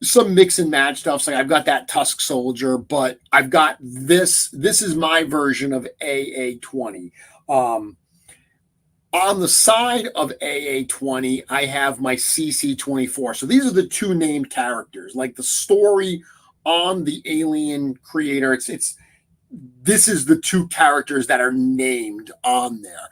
some mix and match stuff. So I've got that Tusk Soldier, but I've got this. This is my version of AA20. On the side of AA20, I have my CC24. So these are the 2 named characters. Like the story on the Alien Creator, this is the 2 characters that are named on there.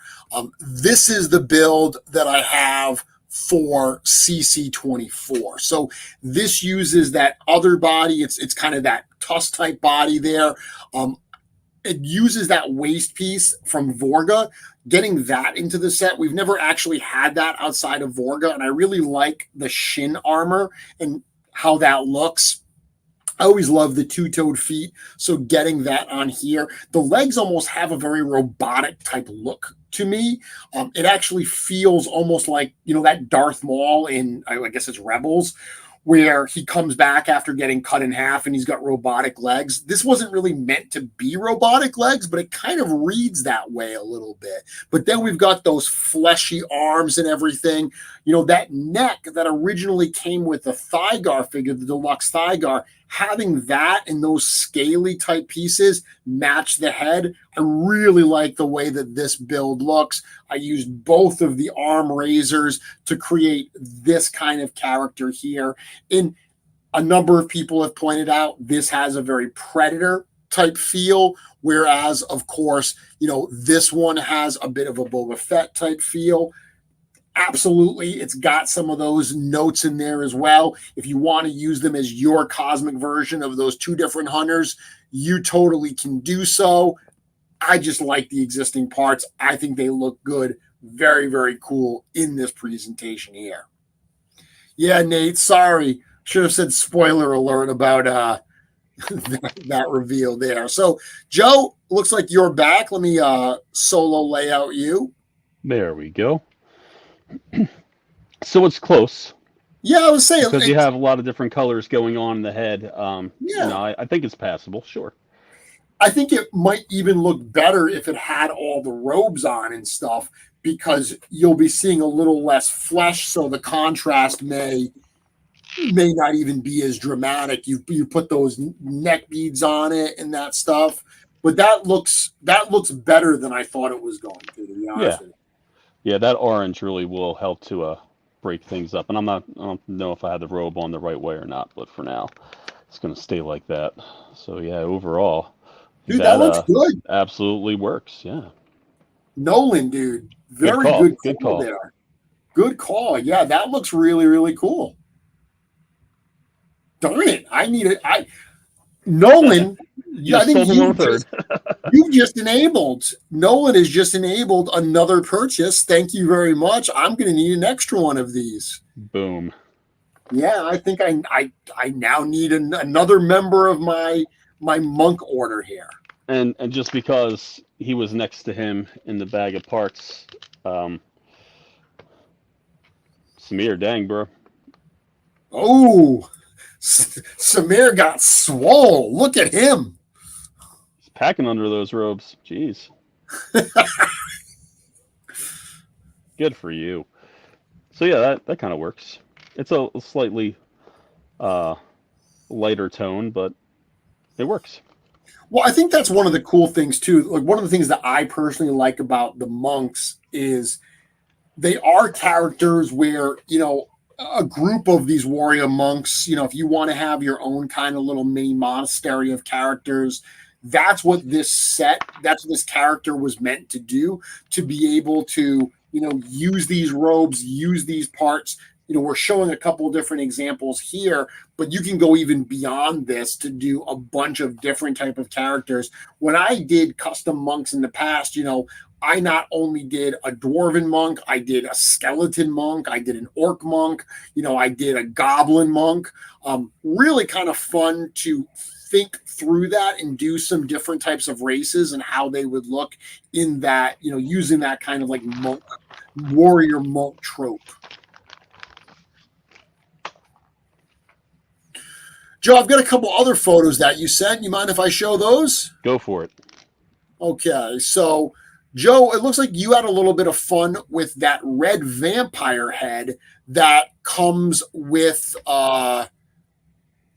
This is the build that I have for CC24. So this uses that other body. It's kind of that Tusk type body there. And it uses that waist piece from Vorga, getting that into the set. We've never actually had that outside of Vorga, and I really like the shin armor and how that looks. I always love the two-toed feet, so getting that on here. The legs almost have a very robotic type look to me. It actually feels almost like, that Darth Maul in, I guess it's Rebels, where he comes back after getting cut in half and he's got robotic legs. This wasn't really meant to be robotic legs, but it kind of reads that way a little bit. But then we've got those fleshy arms and everything. That neck that originally came with the Thygar figure, the deluxe Thygar, having that and those scaly type pieces match the head. I really like the way that this build looks. I used both of the arm raisers to create this kind of character here. And a number of people have pointed out this has a very Predator type feel, whereas, of course, this one has a bit of a Boba Fett type feel. Absolutely, it's got some of those notes in there as well. If you want to use them as your cosmic version of those two different hunters, you totally can do so. I just like the existing parts. I think they look good. Very, very cool in this presentation here. Yeah, Nate, sorry. Should have said spoiler alert about that reveal there. So, Joe, looks like you're back. Let me solo layout you. There we go. So it's close. Yeah, I was saying because you have a lot of different colors going on in the head. Yeah, I think it's passable. Sure. I think it might even look better if it had all the robes on and stuff, because you'll be seeing a little less flesh, so the contrast may not even be as dramatic. You put those neck beads on it and that stuff, but that looks better than I thought it was going to be honest with you. Yeah, that orange really will help to break things up. And I don't know if I had the robe on the right way or not, but for now, it's going to stay like that. So, yeah, overall, dude, that looks good. Absolutely works, yeah. Nolan, dude, very good call there. Good call. Yeah, that looks really, really cool. Darn it, I need it. Nolan, I think you've just enabled. Nolan has just enabled another purchase. Thank you very much. I'm going to need an extra one of these. Boom. Yeah, I think I now need another member of my monk order here. And just because he was next to him in the bag of parts, Samir, dang, bro. Oh, Samir got swole. Look at him. He's packing under those robes. Jeez. Good for you. So yeah, that kind of works. It's a slightly lighter tone, but it works. Well, I think that's one of the cool things too. Like, one of the things that I personally like about the monks is they are characters where, a group of these warrior monks, if you want to have your own kind of little mini monastery of characters, that's what this character was meant to do, to be able to, use these robes, use these parts. We're showing a couple of different examples here, but you can go even beyond this to do a bunch of different type of characters. When I did custom monks in the past, I not only did a dwarven monk, I did a skeleton monk, I did an orc monk, I did a goblin monk. Really kind of fun to think through that and do some different types of races and how they would look in that, using that kind of like warrior monk trope. Joe, I've got a couple other photos that you sent. You mind if I show those? Go for it. Okay, so Joe, it looks like you had a little bit of fun with that red vampire head that comes with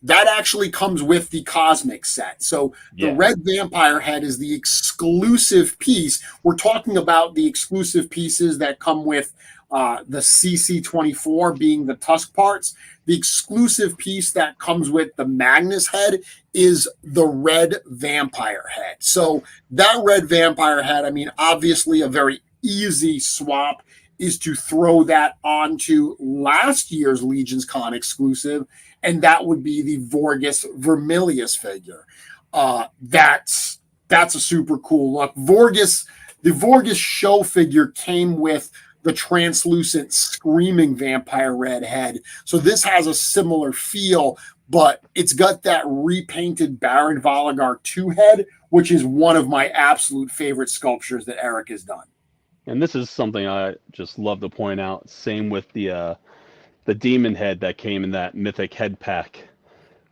that actually comes with the cosmic set. So the red vampire head is the exclusive piece. We're talking about the exclusive pieces that come with the CC24 being the tusk parts. The exclusive piece that comes with the Magnus head is the red vampire head. So that red vampire head, obviously a very easy swap is to throw that onto last year's LegionsCon exclusive, and that would be the Vorgus Vermilius figure. That's That's a super cool look. The Vorgus show figure came with the translucent screaming vampire red head. So this has a similar feel, but it's got that repainted Baron Valigar 2 head, which is one of my absolute favorite sculptures that Eric has done. And this is something I just love to point out. Same with the demon head that came in that mythic head pack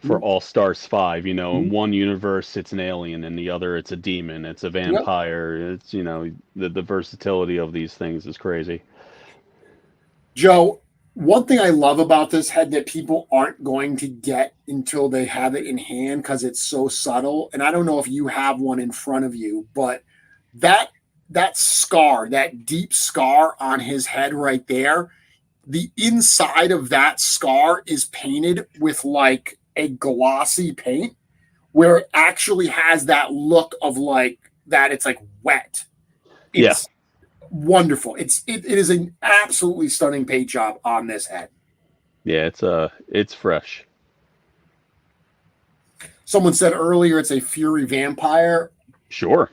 for All Stars 5. You know, in one universe it's an alien, in the other it's a demon, it's a vampire. It's, you know, the versatility of these things is crazy. Joe, one thing I love about this head that people aren't going to get until they have it in hand because it's so subtle, and I don't know if you have one in front of you, but that scar, that deep scar on his head right there, the inside of that scar is painted with like a glossy paint where it actually has that look of like that it's like wet. It's wonderful. It is an absolutely stunning paint job on this head. Yeah, it's fresh. Someone said earlier it's a Fury vampire. Sure.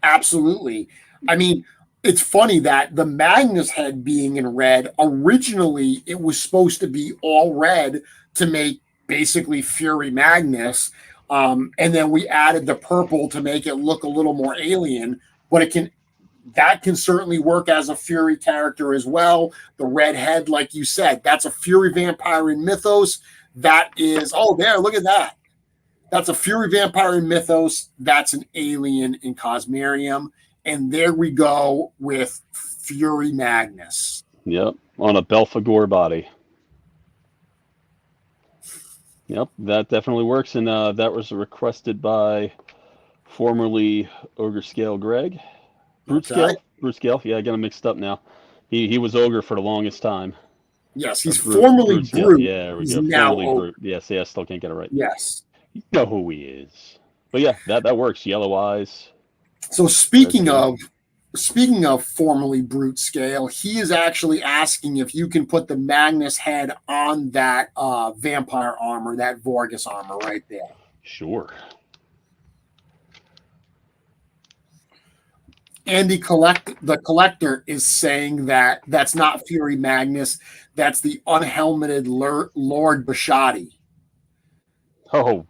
Absolutely. I mean, it's funny that the Magnus head being in red, originally it was supposed to be all red to make basically Fury Magnus. And then we added the purple to make it look a little more alien, but that can certainly work as a Fury character as well. The red head, like you said, that's a Fury vampire in Mythos. That is, there, look at that. That's a Fury vampire in Mythos. That's an alien in Cosmerium. And there we go with Fury Magnus. Yep, on a Belphegor body. Yep, that definitely works. And that was requested by formerly Ogre Scale Greg. Brute Scale. Yeah, I got him mixed up now. He was Ogre for the longest time. Yes, he's formerly Brute. Yeah, there we go. Now formerly Brute. Yes, I still can't get it right. Yes. You know who he is. But yeah, that works. Yellow eyes. So speaking of formerly Brute Scale, he is actually asking if you can put the Magnus head on that vampire armor, that Vorgus armor right there. Sure. Andy the collector is saying that that's not Fury Magnus, that's the unhelmeted Lord Biscotti. Oh.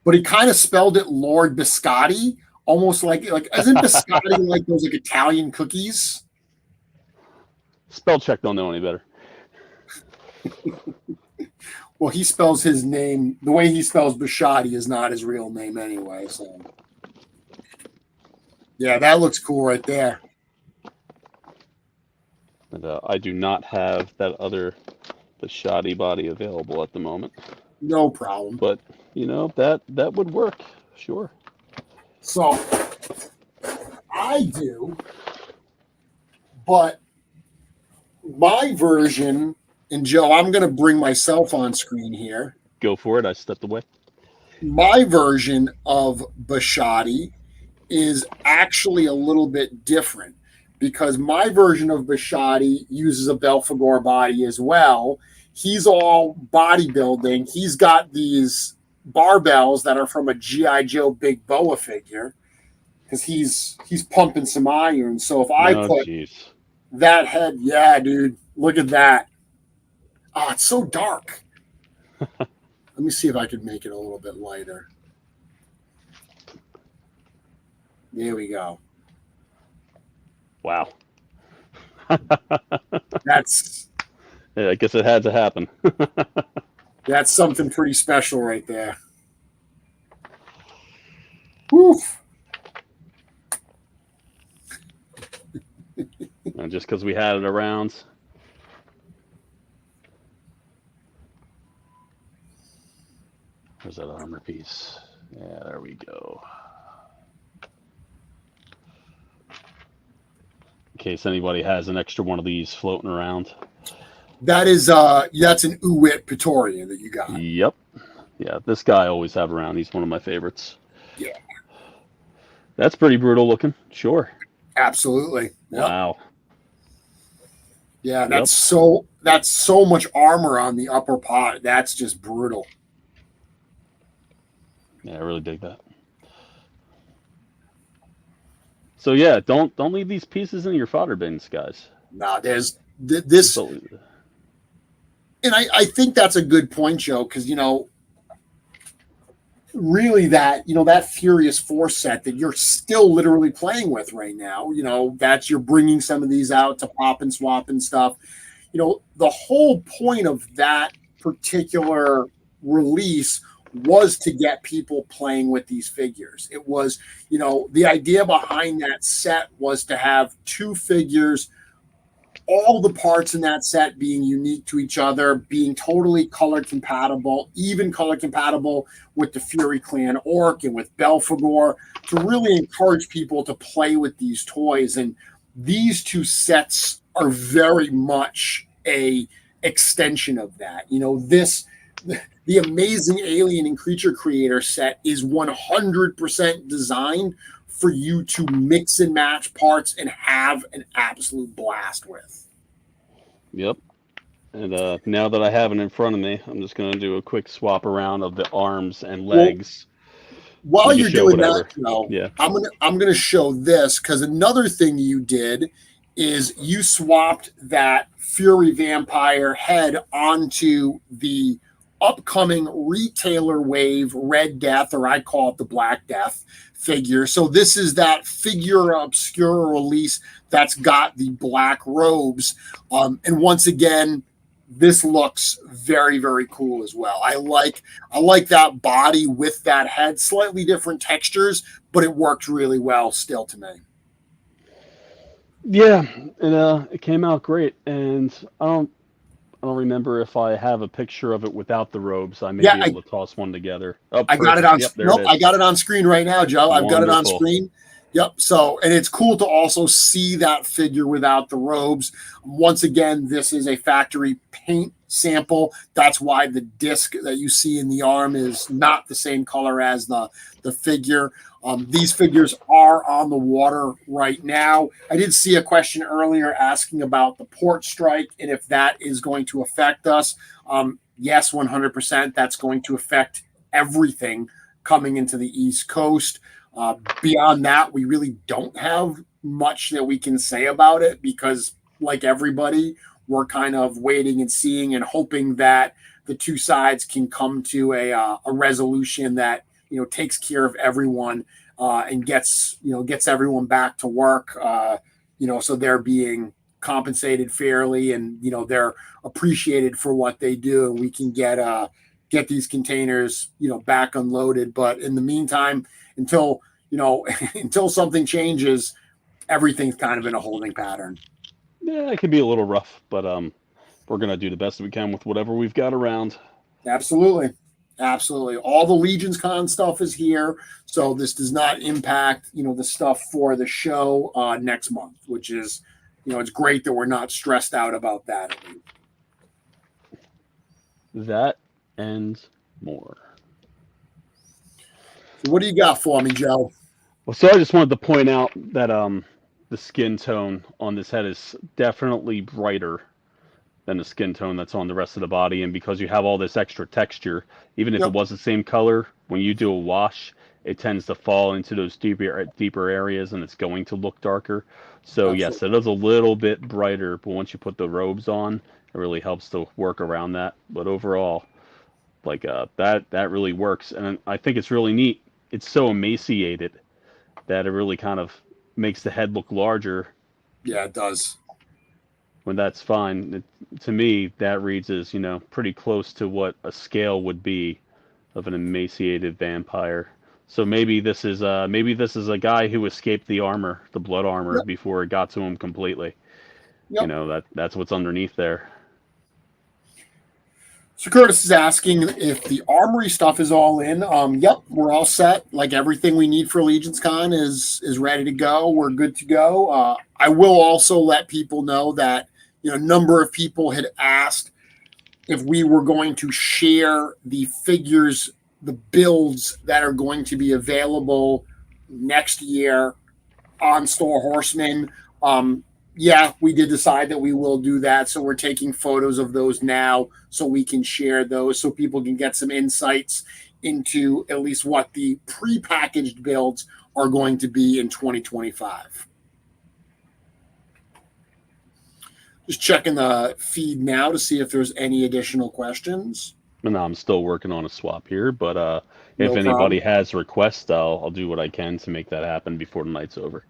But he kind of spelled it Lord Biscotti, almost like isn't Biscotti like those like Italian cookies? Spell check don't know any better. Well, he spells his name the way he spells Biscotti is not his real name anyway. So, yeah, that looks cool right there. And I do not have that other Biscotti body available at the moment. No problem. But you know that would work, sure. So I do, but my version, and Joe, I'm going to bring myself on screen here. Go for it. I stepped away. My version of Biscotti is actually a little bit different because my version of Biscotti uses a Belphegor body as well. He's all bodybuilding. He's got these barbells that are from a G.I. Joe Big Boa figure because he's pumping some iron. So if I put that head, yeah, dude, look at that. Oh, it's so dark. Let me see if I can make it a little bit lighter. There we go. Wow. That's... Yeah, I guess it had to happen. That's something pretty special right there. Woof. And just because we had it around. Where's that armor piece? Yeah, there we go. In case anybody has an extra one of these floating around. That is that's an Uwit Praetorian that you got. Yep. Yeah, this guy I always have around. He's one of my favorites. Yeah. That's pretty brutal looking. Sure. Absolutely. Yep. Wow. Yeah, that's so much armor on the upper pot. That's just brutal. Yeah, I really dig that. So yeah, don't leave these pieces in your fodder bins, guys. No, there's this, and I think that's a good point, Joe, because really that that Furious Force set that you're still literally playing with right now, that's you're bringing some of these out to pop and swap and stuff. The whole point of that particular release was to get people playing with these figures. It was, the idea behind that set was to have two figures, all the parts in that set being unique to each other, being totally color compatible, even color compatible with the Fury Clan Orc and with Belphegor, to really encourage people to play with these toys. And these two sets are very much a extension of that. The Amazing Alien and Creature Creator set is 100% designed for you to mix and match parts and have an absolute blast with. Yep. And now that I have it in front of me, I'm just going to do a quick swap around of the arms and legs. While you're doing that, I'm gonna show this, because another thing you did is you swapped that Fury Vampire head onto the upcoming Retailer Wave Red Death, or I call it the Black Death figure. So this is that Figure Obscura release that's got the black robes. And once again, this looks very, very cool as well. I like that body with that head, slightly different textures, but it worked really well still to me. Yeah, and it came out great, and I don't remember if I have a picture of it without the robes. I may be able to toss one together. Oh, I got it on. I got it on screen right now, Joe. I've got it on screen. Yep. So, and it's cool to also see that figure without the robes. Once again, this is a factory paint sample. That's why the disc that you see in the arm is not the same color as the figure. These figures are on the water right now. I did see a question earlier asking about the port strike and if that is going to affect us. Yes, 100%. That's going to affect everything coming into the East Coast. Beyond that, we really don't have much that we can say about it, because like everybody, we're kind of waiting and seeing and hoping that the two sides can come to a resolution that takes care of everyone and gets everyone back to work. So they're being compensated fairly, and they're appreciated for what they do, and we can get these containers back unloaded. But in the meantime, until something changes, everything's kind of in a holding pattern. Yeah, it can be a little rough, but we're gonna do the best we can with whatever we've got around. Absolutely. All the LegionsCon stuff is here, so this does not impact the stuff for the show next month, which is it's great that we're not stressed out about that. That and more. So what do you got for me, Joe? Well, so I just wanted to point out that the skin tone on this head is definitely brighter than the skin tone that's on the rest of the body, and because you have all this extra texture, even if it was the same color, when you do a wash, it tends to fall into those deeper areas, and it's going to look darker. So yes, it is a little bit brighter, but once you put the robes on, it really helps to work around that. But overall, like that really works, and I think it's really neat. It's so emaciated that it really kind of makes the head look larger. Yeah, it does. When that's fine, to me, that reads as pretty close to what a scale would be of an emaciated vampire. So maybe this is a guy who escaped the armor, the blood armor, before it got to him completely. Yep. That's what's underneath there. So Curtis is asking if the armory stuff is all in. Yep, we're all set. Like everything we need for LegionsCon is ready to go. We're good to go. I will also let people know that a number of people had asked if we were going to share the figures, the builds that are going to be available next year on Store Horseman. Yeah, we did decide that we will do that. So we're taking photos of those now so we can share those so people can get some insights into at least what the prepackaged builds are going to be in 2025. Just checking the feed now to see if there's any additional questions. No, I'm still working on a swap here, but if No anybody problem. has requests, I'll do what I can to make that happen before the night's over.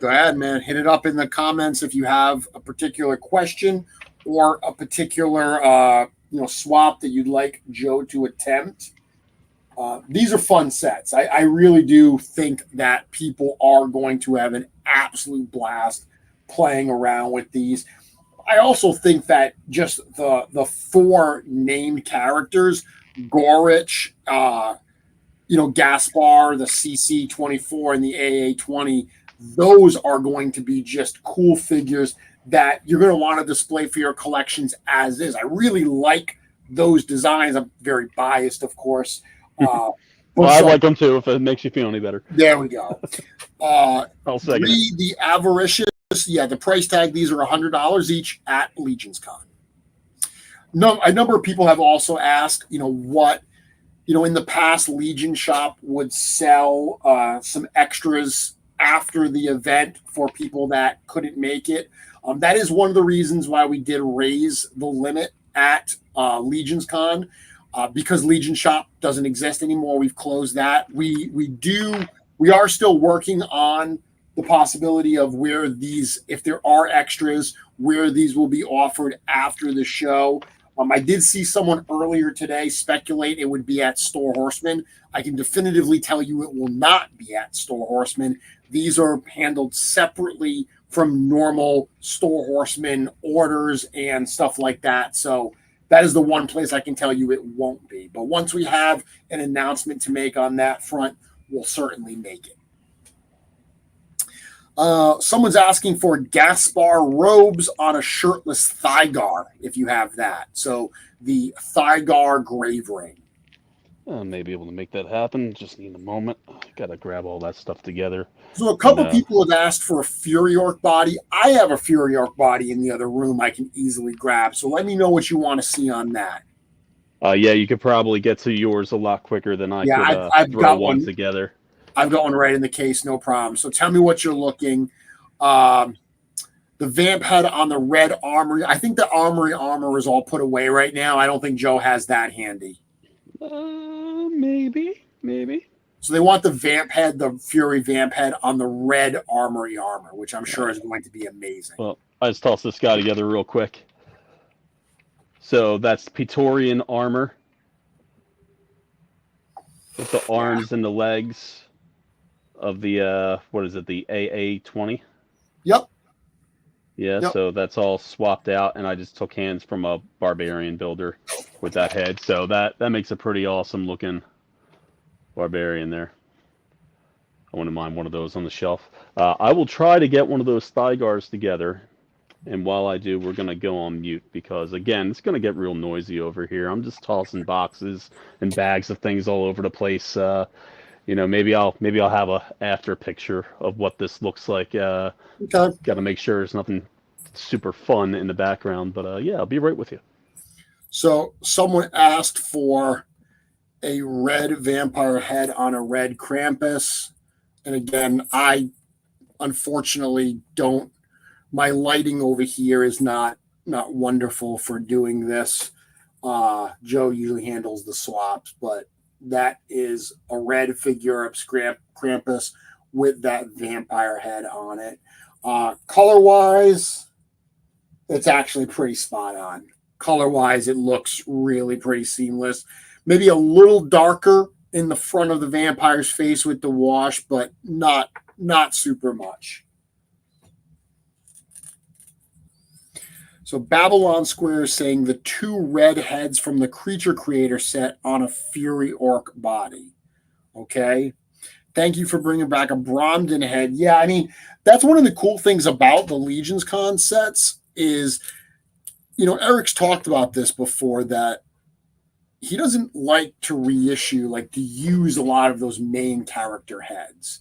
Go ahead, man. Hit it up in the comments if you have a particular question or a particular swap that you'd like Joe to attempt. These are fun sets. I really do think that people are going to have an absolute blast playing around with these. I also think that just the four named characters, Gawrychh, Gasspparr, the CC24, and the AA20, those are going to be just cool figures that you're going to want to display for your collections as is. I really like those designs. I'm very biased, of course. Well, I like them too, if it makes you feel any better. There we go. I'll second it. The Avaricious, the price tag, these are $100 each at LegionsCon. No, a number of people have also asked, what, in the past, Legion Shop would sell some extras after the event for people that couldn't make it. That is one of the reasons why we did raise the limit at LegionsCon, because Legion Shop doesn't exist anymore. We've closed that. We are still working on the possibility of where these, if there are extras, where these will be offered after the show. I did see someone earlier today speculate it would be at Store Horseman. I can definitively tell you it will not be at Store Horseman. These are handled separately from normal Store Horseman orders and stuff like that. So that is the one place I can tell you it won't be. But once we have an announcement to make on that front, we'll certainly make it. Someone's asking for Gasspparr robes on a shirtless Thygar, if you have that. So the Thygar grave ring. I may be able to make that happen. Just need a moment. Got to grab all that stuff together. So a couple people have asked for a Fury Orc body. I have a Fury Orc body in the other room I can easily grab. So let me know what you want to see on that. Yeah, you could probably get to yours a lot quicker than I could I've throw got one together. I've got one right in the case, no problem. So tell me what you're looking. The vamp head on the red armory. I think the armor is all put away right now. I don't think Joe has that handy. Maybe. So they want the vamp head, the Fury vamp head on the red armory armor, which I'm sure is going to be amazing. Well, I just tossed this guy together real quick. So that's Praetorian armor with the arms and the legs of the the AA20. Yep. Yeah, yep. So that's all swapped out, and I just took hands from a barbarian builder with that head. So that makes a pretty awesome looking barbarian there. I wouldn't mind one of those on the shelf. I will try to get one of those Thygars together, and while I do, we're gonna go on mute because again, it's gonna get real noisy over here. I'm just tossing boxes and bags of things all over the place. Maybe I'll have a after picture of what this looks like. Okay. Got to make sure there's nothing super fun in the background, but yeah, I'll be right with you. So someone asked for a red vampire head on a red Krampus, and again, I unfortunately don't. My lighting over here is not wonderful for doing this. Joe usually handles the swaps, but that is a red figure of Krampus with that vampire head on it. Color-wise, it's actually pretty spot on. Color-wise, it looks really pretty seamless. Maybe a little darker in the front of the vampire's face with the wash, but not super much. So Babylon Square is saying the two red heads from the Creature Creator set on a Fury Orc body. Okay. Thank you for bringing back a Bromden head. Yeah, I mean, that's one of the cool things about the LegionsCon sets is, Eric's talked about this before, that he doesn't like to reissue, like to use a lot of those main character heads.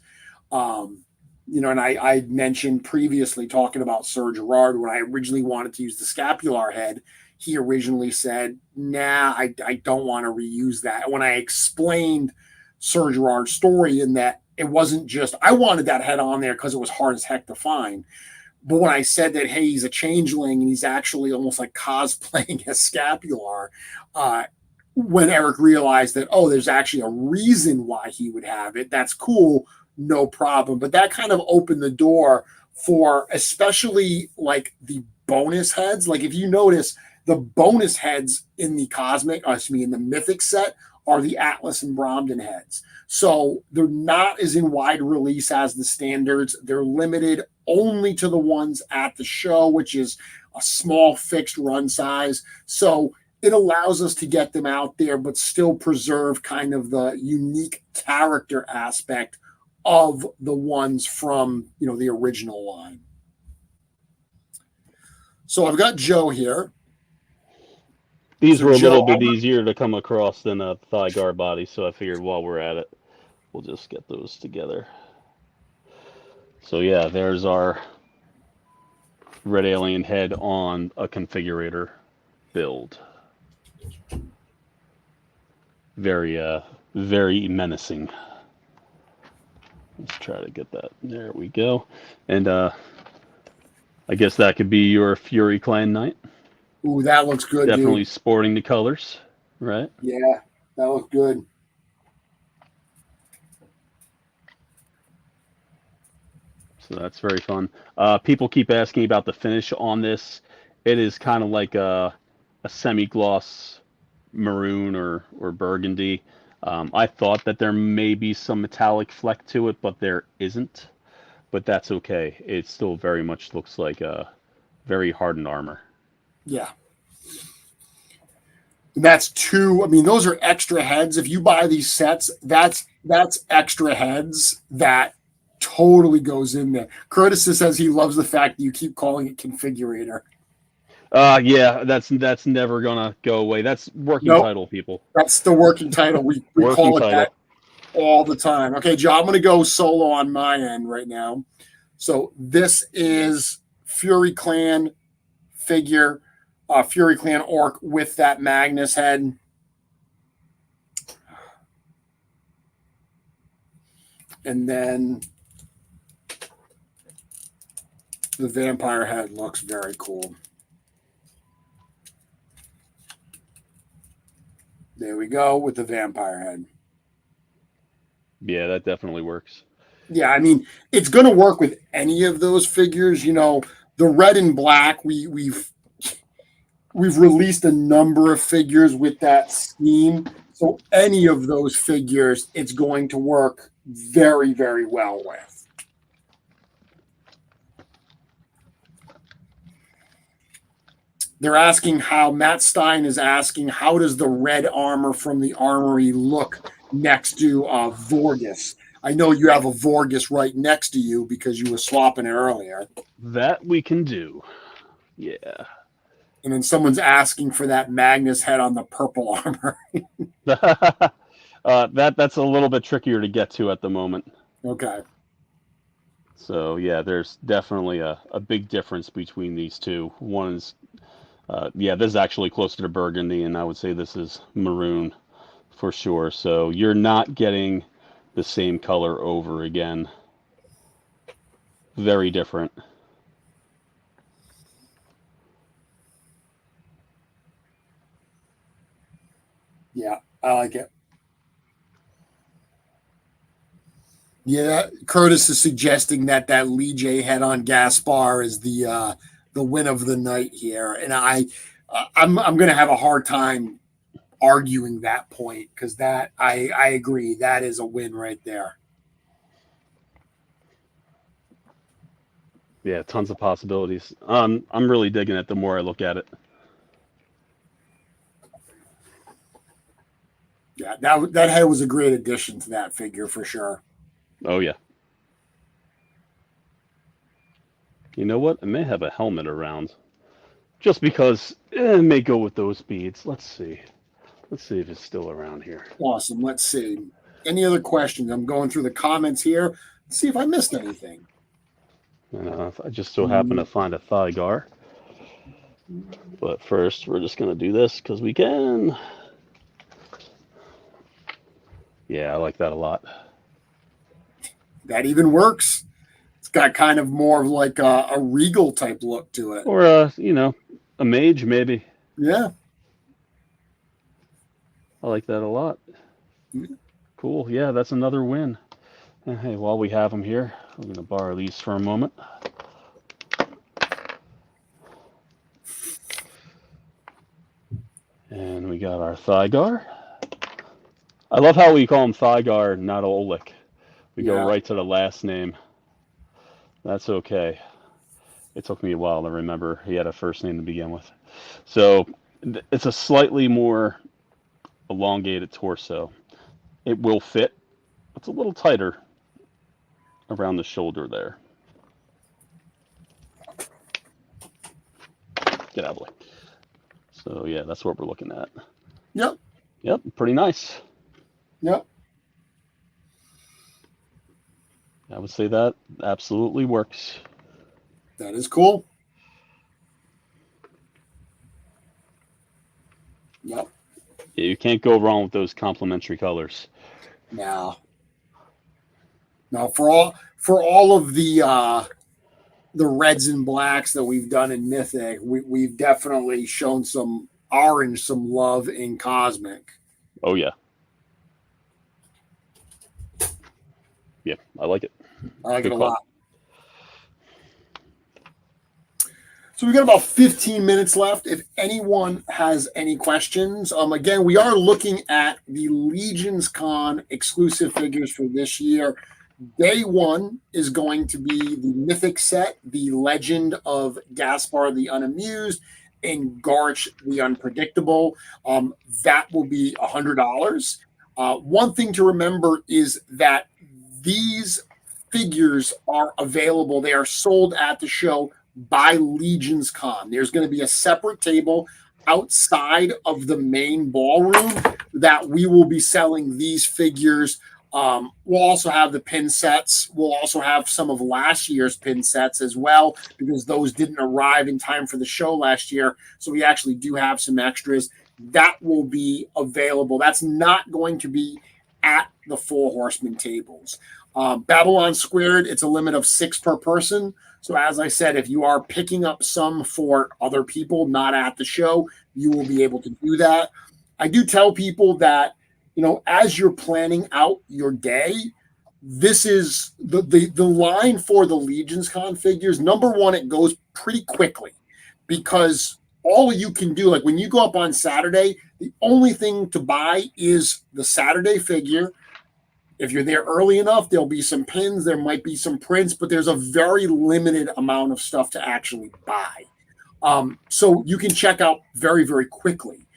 And I mentioned previously talking about Sir Gerard, when I originally wanted to use the scapular head, he originally said, nah, I don't want to reuse that. When I explained Sir Gerard's story in that it wasn't just, I wanted that head on there because it was hard as heck to find. But when I said that, hey, he's a changeling and he's actually almost like cosplaying as Scapular, when Eric realized that, oh, there's actually a reason why he would have it, that's cool, no problem. But that kind of opened the door for especially like the bonus heads. Like if you notice, the bonus heads in the in the Mythic set are the Atlas and Bromden heads. So they're not as in wide release as the standards. They're limited only to the ones at the show, which is a small fixed run size. So it allows us to get them out there, but still preserve kind of the unique character aspect of the ones from, the original line. So I've got Joe here. These were a little bit easier to come across than a thigh guard body, so I figured while we're at it, we'll just get those together. So yeah, there's our red alien head on a configurator build. Very, very menacing. Let's try to get that. There we go. And I guess that could be your Fury Clan Knight. Ooh, that looks good. Definitely dude. Sporting the colors, right? Yeah, that looks good. So that's very fun. People keep asking about the finish on this. It is kind of like a semi-gloss maroon or burgundy. I thought that there may be some metallic fleck to it, but there isn't. But that's okay. It still very much looks like a very hardened armor. Yeah. And that's two. I mean, those are extra heads. If you buy these sets, that's extra heads that totally goes in there. Curtis says he loves the fact that you keep calling it configurator. Yeah, that's never gonna go away. That's working title, people. That's the working title. We call it that all the time. Okay, Joe, I'm gonna go solo on my end right now. So this is Fury Clan figure, Fury Clan Orc with that Magnus head. And then the vampire head looks very cool. There we go with the vampire head. Yeah, that definitely works. Yeah, I mean, it's going to work with any of those figures. The red and black, we've released a number of figures with that scheme. So any of those figures, it's going to work very, very well with. They're asking Matt Stein is asking, how does the red armor from the armory look next to Vorgus? I know you have a Vorgus right next to you because you were swapping it earlier. That we can do. Yeah. And then someone's asking for that Magnus head on the purple armor. That's a little bit trickier to get to at the moment. Okay. So yeah, there's definitely a big difference between these two. One is this is actually closer to burgundy, and I would say this is maroon for sure. So you're not getting the same color over again. Very different. Yeah, I like it. Yeah, Curtis is suggesting that Legion head on Gasspar is the win of the night here, and I'm going to have a hard time arguing that point because that I agree that is a win right there. Yeah, tons of possibilities. I'm really digging it the more I look at it. Yeah, that head was a great addition to that figure for sure. Oh yeah. You know what? I may have a helmet around, just because it may go with those beads. Let's see. Let's see if it's still around here. Awesome. Let's see. Any other questions? I'm going through the comments here. Let's see if I missed anything. I just so happen to find a thigh gar. But first, we're just going to do this because we can. Yeah, I like that a lot. That even works. It's got kind of more of like a regal type look to it. Or, a mage maybe. Yeah. I like that a lot. Cool. Yeah, that's another win. And hey, while we have them here, I'm going to borrow these for a moment. And we got our Thygar. I love how we call him Thygar, not Oleg. We go right to the last name. That's okay. It took me a while to remember he had a first name to begin with. So it's a slightly more elongated torso. It will fit. It's a little tighter around the shoulder there. Get out of the way. So yeah, that's what we're looking at. Yep, pretty nice. Yep. I would say that absolutely works. That is cool. Yep. Yeah, you can't go wrong with those complementary colors. No. No, for all of the reds and blacks that we've done in Mythic, we've definitely shown some orange, some love in Cosmic. Oh yeah. Yeah, I like it. I like it a lot. So we've got about 15 minutes left. If anyone has any questions, again, we are looking at the LegionsCon exclusive figures for this year. Day one is going to be the Mythic set, the Legend of Gasspar the Unamused and Gawrychh the Unpredictable. That will be $100. One thing to remember is that these figures are available. They are sold at the show by LegionsCon. There's going to be a separate table outside of the main ballroom that we will be selling these figures. We'll also have the pin sets. We'll also have some of last year's pin sets as well, because those didn't arrive in time for the show last year. So we actually do have some extras that will be available. That's not going to be at the Four Horsemen tables. Babylon Squared, it's a limit of 6 per person. So as I said, if you are picking up some for other people not at the show, you will be able to do that. I do tell people that, as you're planning out your day, this is the line for the LegionsCon figures. Number one, it goes pretty quickly because all you can do, like when you go up on Saturday, the only thing to buy is the Saturday figure. If you're there early enough, there'll be some pins, there might be some prints, but there's a very limited amount of stuff to actually buy. So you can check out very, very quickly.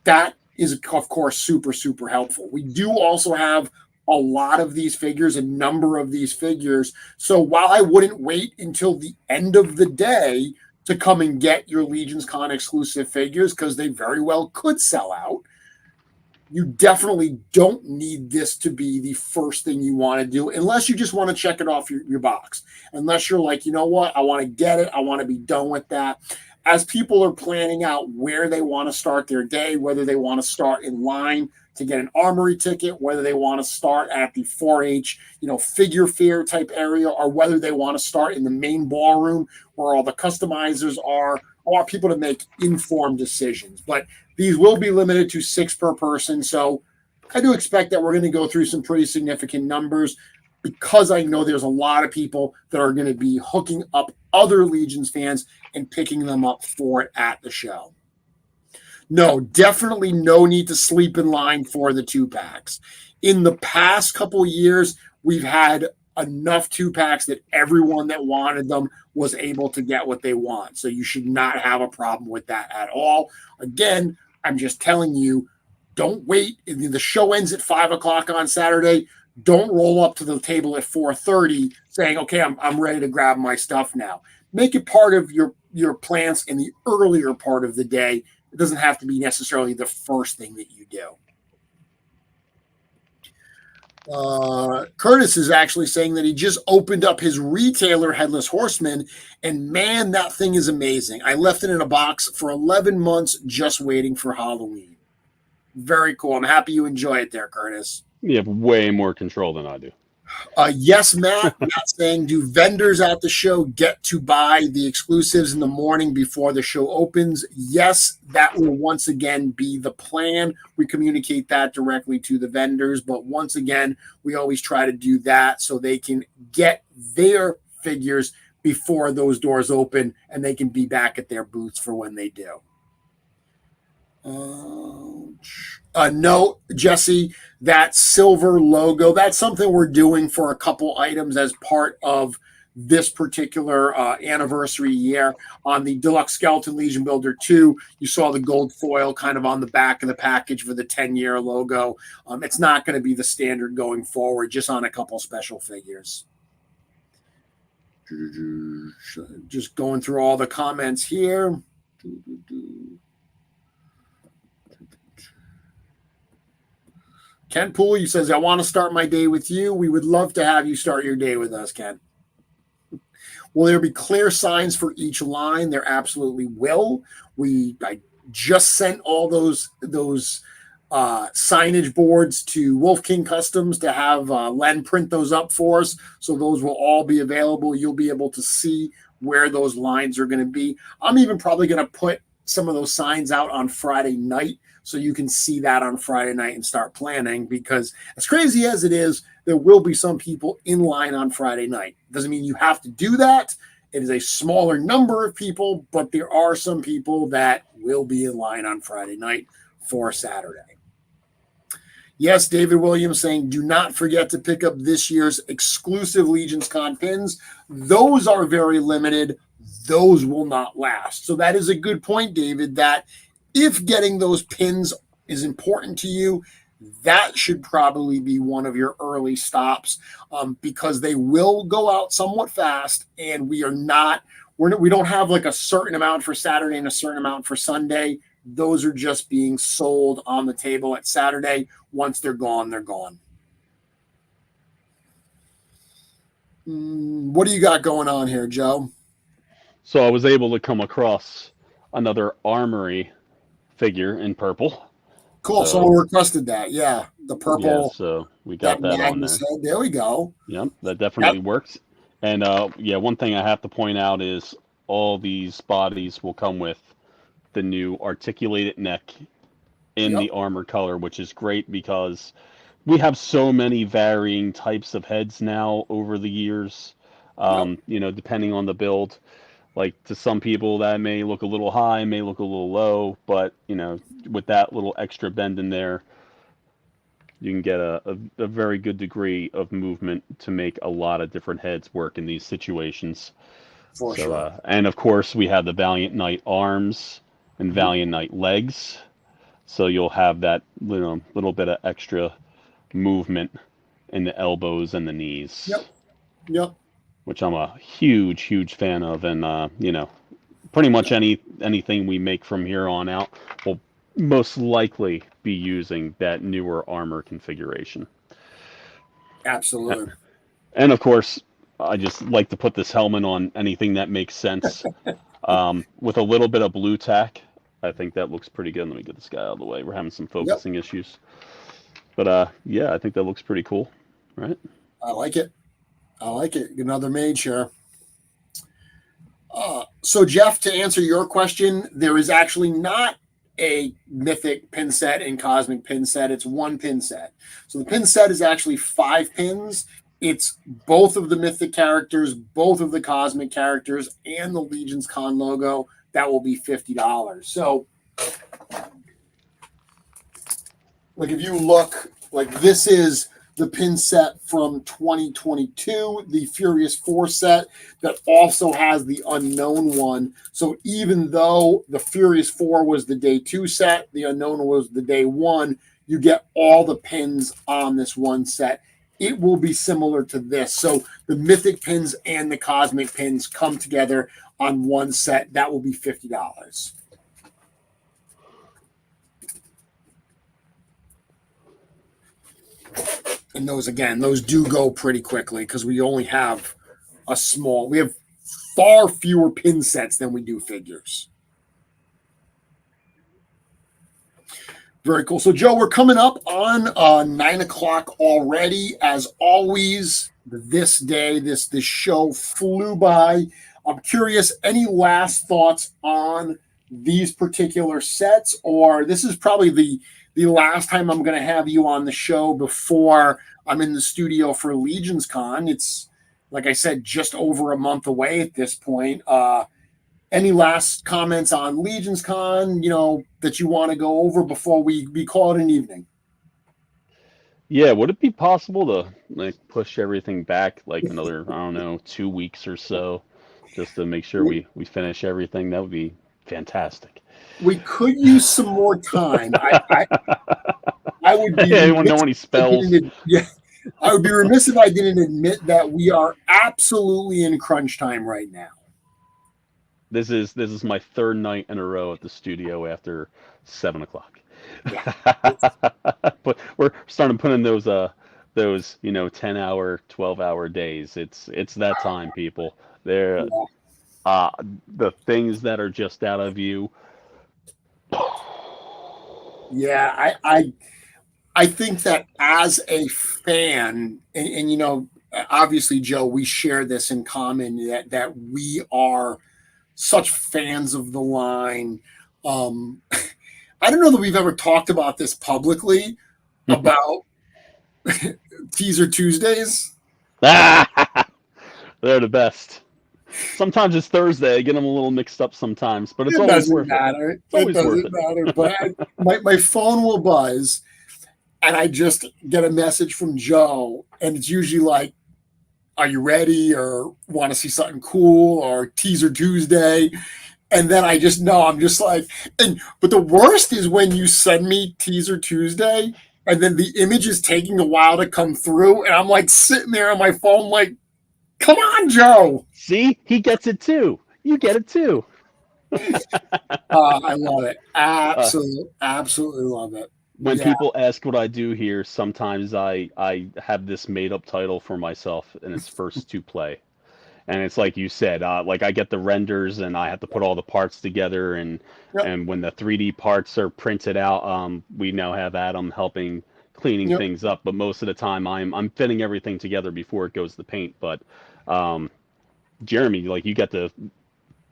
That is, of course, super, super helpful. We do also have a lot of these figures, a number of these figures. So while I wouldn't wait until the end of the day to come and get your LegionsCon exclusive figures, because they very well could sell out, you definitely don't need this to be the first thing you want to do, unless you just want to check it off your box. Unless you're like, you know what, I want to get it. I want to be done with that. As people are planning out where they want to start their day, whether they want to start in line to get an armory ticket, whether they want to start at the 4-H, figure fair type area, or whether they want to start in the main ballroom where all the customizers are, I want people to make informed decisions. But these will be limited to 6 per person. So I do expect that we're going to go through some pretty significant numbers, because I know there's a lot of people that are going to be hooking up other Legions fans and picking them up for it at the show. No, definitely no need to sleep in line for the 2-packs. In the past couple of years, we've had enough 2-packs that everyone that wanted them was able to get what they want. So you should not have a problem with that at all. Again, I'm just telling you, don't wait. The show ends at 5 o'clock on Saturday. Don't roll up to the table at 4:30 saying, okay, I'm ready to grab my stuff now. Make it part of your plans in the earlier part of the day. It doesn't have to be necessarily the first thing that you do. Curtis is actually saying that he just opened up his retailer Headless Horseman, and man, that thing is amazing. I left it in a box for 11 months just waiting for Halloween. Very cool. I'm happy you enjoy it there, Curtis. You have way more control than I do. Yes, Matt. Matt saying, do vendors at the show get to buy the exclusives in the morning before the show opens? Yes, that will once again be the plan. We communicate that directly to the vendors, but once again, we always try to do that so they can get their figures before those doors open and they can be back at their booths for when they do. No, Jesse, that silver logo, that's something we're doing for a couple items as part of this particular anniversary year. On the Deluxe Skeleton Legion Builder 2, you saw the gold foil kind of on the back of the package for the 10-year logo. It's not going to be the standard going forward, just on a couple special figures. Just going through all the comments here. Ken Pooley says, I want to start my day with you. We would love to have you start your day with us, Ken. Will there be clear signs for each line? There absolutely will. I just sent all those signage boards to Wolf King Customs to have Len print those up for us. So those will all be available. You'll be able to see where those lines are going to be. I'm even probably going to put some of those signs out on Friday night so you can see that on Friday night and start planning, because as crazy as it is, there will be some people in line on Friday night. Doesn't mean you have to do that. It is a smaller number of people, but there are some people that will be in line on Friday night for Saturday. Yes, David Williams saying, do not forget to pick up this year's exclusive LegionsCon pins. Those are very limited. Those will not last. So that is a good point, David, that if getting those pins is important to you, that should probably be one of your early stops, because they will go out somewhat fast, and we don't have like a certain amount for Saturday and a certain amount for Sunday. Those are just being sold on the table at Saturday. Once they're gone, they're gone. What do you got going on here, Joe? So I was able to come across another Armory figure in purple. Cool. Someone requested that. Yeah, the purple. Yeah, so we got that on there. There we go. Yep, that definitely works. And one thing I have to point out is all these bodies will come with the new articulated neck in the armor color, which is great because we have so many varying types of heads now over the years. Depending on the build. Like, to some people that may look a little high, may look a little low, but with that little extra bend in there, you can get a very good degree of movement to make a lot of different heads work in these situations. For sure. And of course, we have the Valiant Knight arms and Valiant Knight legs, so you'll have that little bit of extra movement in the elbows and the knees. Yep. Which I'm a huge fan of, and pretty much anything we make from here on out will most likely be using that newer armor configuration. Absolutely. And of course, I just like to put this helmet on anything that makes sense. With a little bit of blue tack, I think that looks pretty good. Let me get this guy out of the way. We're having some focusing issues. But I think that looks pretty cool, right? I like it. Another mage here. So, Jeff, to answer your question, there is actually not a Mythic pin set and Cosmic pin set. It's one pin set. So the pin set is actually 5 pins. It's both of the Mythic characters, both of the Cosmic characters, and the LegionsCon logo. That will be $50. So, like, if you look, like, this is the pin set from 2022, the Furious 4 set that also has the Unknown one. So even though the Furious 4 was the day 2 set, the Unknown was the day 1, you get all the pins on this one set. It will be similar to this. So the Mythic pins and the Cosmic pins come together on one set. That will be $50. And those do go pretty quickly because we only have we have far fewer pin sets than we do figures. Very cool. So, Joe, we're coming up on 9 o'clock already. As always, this day, this show flew by. I'm curious, any last thoughts on these particular sets, or this is probably the last time I'm going to have you on the show before I'm in the studio for LegionsCon. It's, like I said, just over a month away at this point. Any last comments on LegionsCon, that you want to go over before we call it an evening? Yeah, would it be possible to push everything back like another, I don't know, 2 weeks or so, just to make sure we finish everything? That would be fantastic. We could use some more time. I would be Anyone know any spells? I would be remiss if I didn't admit that we are absolutely in crunch time right now. This is my third night in a row at the studio after 7 o'clock. Yeah. But we're starting to put in those 10-hour, 12-hour days. It's that time, people. They're the things that are just out of you. Yeah, I think that as a fan, and obviously, Joe, we share this in common, that we are such fans of the line. I don't know that we've ever talked about this publicly about Teaser Tuesdays. They're the best. Sometimes it's Thursday. I get them a little mixed up sometimes, but it's always worth it. It doesn't matter. But my phone will buzz, and I just get a message from Joe, and it's usually like, "Are you ready?" or "Want to see something cool?" or "Teaser Tuesday." And then I just know, I'm just like, but the worst is when you send me Teaser Tuesday, and then the image is taking a while to come through, and I'm like sitting there on my phone like, come on, Joe. See, he gets it too. You get it too. I love it. Absolutely love it. When people ask what I do here, sometimes I have this made up title for myself, and it's first to play. And it's like you said, like I get the renders and I have to put all the parts together, and when the 3D parts are printed out, we now have Adam helping cleaning things up. But most of the time, I'm fitting everything together before it goes to paint. But Jeremy, like, you get to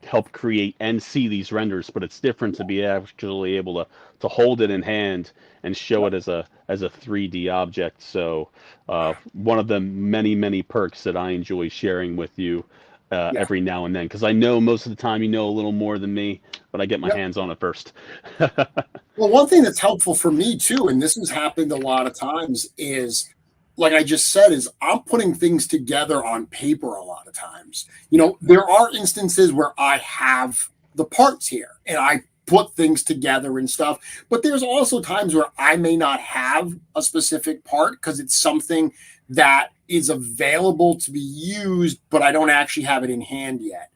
help create and see these renders, but it's different to be actually able to hold it in hand and show it as a 3D object. So one of the many perks that I enjoy sharing with you every now and then, because I know most of the time you know a little more than me, but I get my hands on it first. Well, one thing that's helpful for me too, and this has happened a lot of times, is, like I just said, is I'm putting things together on paper a lot of times. There are instances where I have the parts here and I put things together and stuff, but there's also times where I may not have a specific part because it's something that is available to be used, but I don't actually have it in hand yet.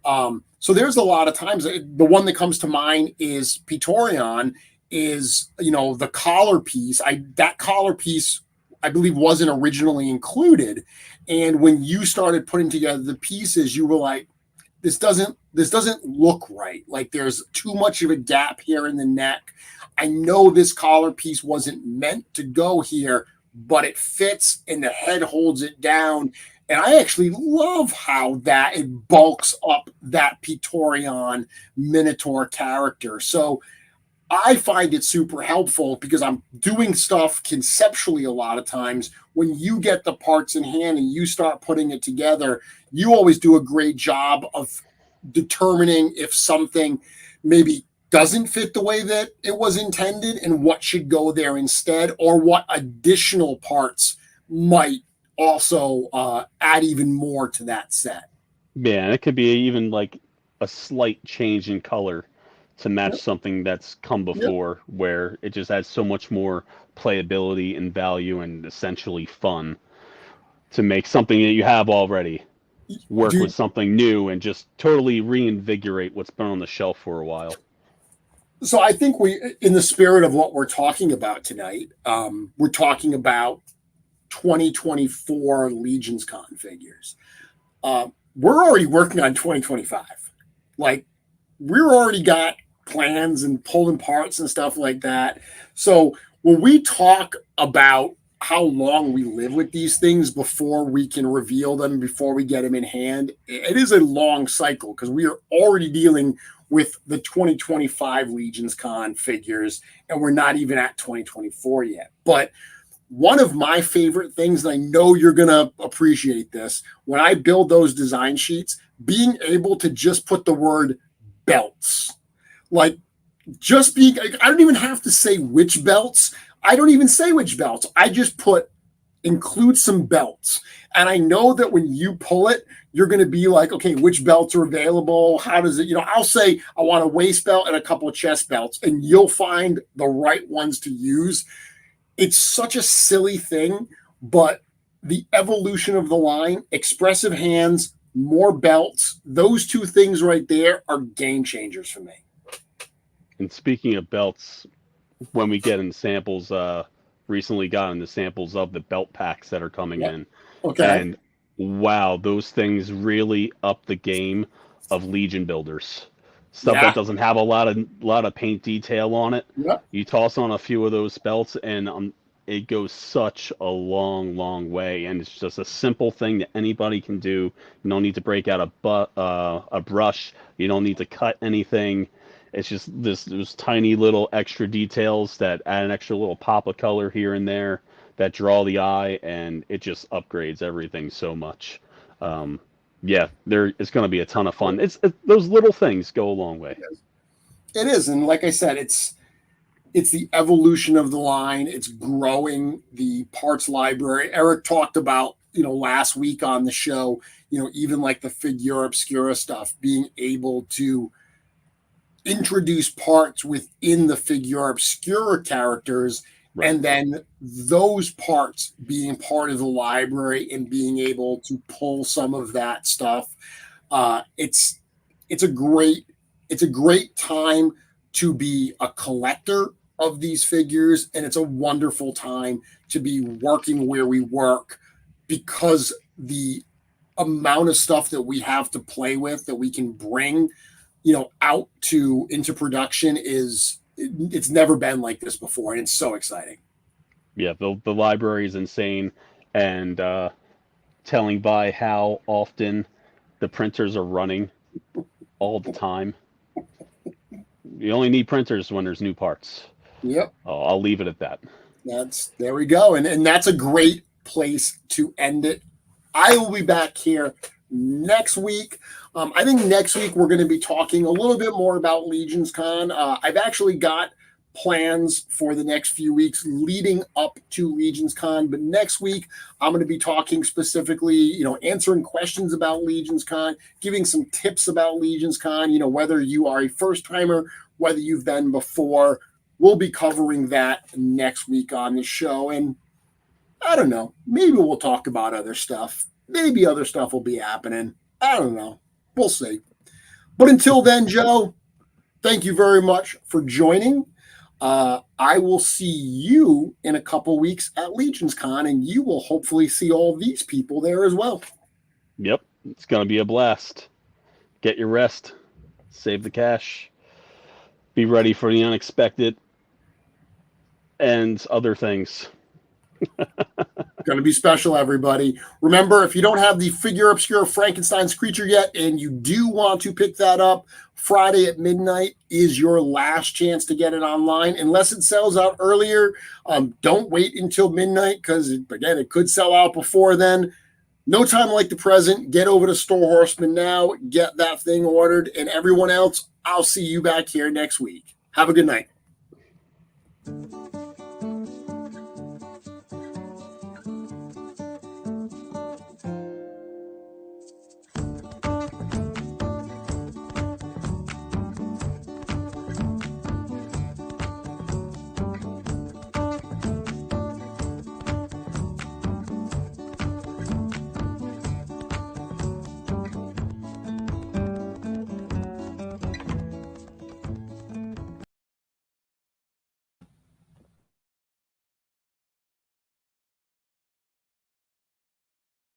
So there's a lot of times. The one that comes to mind is Pitorion, is, the collar piece. That collar piece, I believe, wasn't originally included. And when you started putting together the pieces, you were like, this doesn't look right. Like, there's too much of a gap here in the neck. I know this collar piece wasn't meant to go here, but it fits and the head holds it down. And I actually love how that it bulks up that Pitorion Minotaur character. So I find it super helpful because I'm doing stuff conceptually a lot of times. When you get the parts in hand and you start putting it together, you always do a great job of determining if something maybe doesn't fit the way that it was intended and what should go there instead, or what additional parts might also add even more to that set. Yeah, it could be even like a slight change in color to match something that's come before, where it just adds so much more playability and value and essentially fun to make something that you have already work with something new and just totally reinvigorate what's been on the shelf for a while. So I think in the spirit of what we're talking about tonight, we're talking about 2024 LegionsCon figures. We're already working on 2025. Like, we're already got plans and pulling parts and stuff like that. So when we talk about how long we live with these things before we can reveal them, before we get them in hand, it is a long cycle because we are already dealing with the 2025 LegionsCon figures, and we're not even at 2024 yet. But one of my favorite things, and I know you're going to appreciate this, when I build those design sheets, being able to just put the word belts. Like, just being, I don't even have to say which belts. I don't even say which belts. I just put include some belts. And I know that when you pull it, you're going to be like, okay, which belts are available? How does it, I'll say I want a waist belt and a couple of chest belts, and you'll find the right ones to use. It's such a silly thing, but the evolution of the line, expressive hands, more belts, those two things right there are game changers for me. And speaking of belts, when we get in samples, recently got into samples of the belt packs that are coming in. Okay. And wow, those things really up the game of Legion builders. Stuff that doesn't have a lot of paint detail on it. Yep. You toss on a few of those belts, and it goes such a long way. And it's just a simple thing that anybody can do. You don't need to break out a brush. You don't need to cut anything. It's just those tiny little extra details that add an extra little pop of color here and there that draw the eye, and it just upgrades everything so much. It's going to be a ton of fun. Those little things go a long way. It is, and like I said, it's the evolution of the line. It's growing the parts library. Eric talked about last week on the show. Even like the Figura Obscura stuff, being able to introduce parts within the Figura Obscura characters, right, and then those parts being part of the library and being able to pull some of that stuff. It's a great time to be a collector of these figures, and it's a wonderful time to be working where we work, because the amount of stuff that we have to play with that we can bring out into production it's never been like this before, and it's so exciting. Yeah, the library is insane, and telling by how often the printers are running all the time. You only need printers when there's new parts. Yep. I'll leave it at that. There we go, and that's a great place to end it. I will be back here next week. I think next week we're going to be talking a little bit more about LegionsCon. I've actually got plans for the next few weeks leading up to LegionsCon, but next week I'm going to be talking specifically, answering questions about LegionsCon, giving some tips about LegionsCon, whether you are a first timer, whether you've been before. We'll be covering that next week on the show, and I don't know, maybe we'll talk about other stuff. Maybe other stuff will be happening. I don't know. We'll see. But until then, Joe, thank you very much for joining. I will see you in a couple weeks at LegionsCon, and you will hopefully see all these people there as well. Yep. It's going to be a blast. Get your rest. Save the cash. Be ready for the unexpected and other things. Going to be special, everybody. Remember, if you don't have the Figura Obscura Frankenstein's creature yet, and you do want to pick that up, Friday at midnight is your last chance to get it online. Unless it sells out earlier, don't wait until midnight, because, again, it could sell out before then. No time like the present. Get over to Store Horseman now. Get that thing ordered. And everyone else, I'll see you back here next week. Have a good night.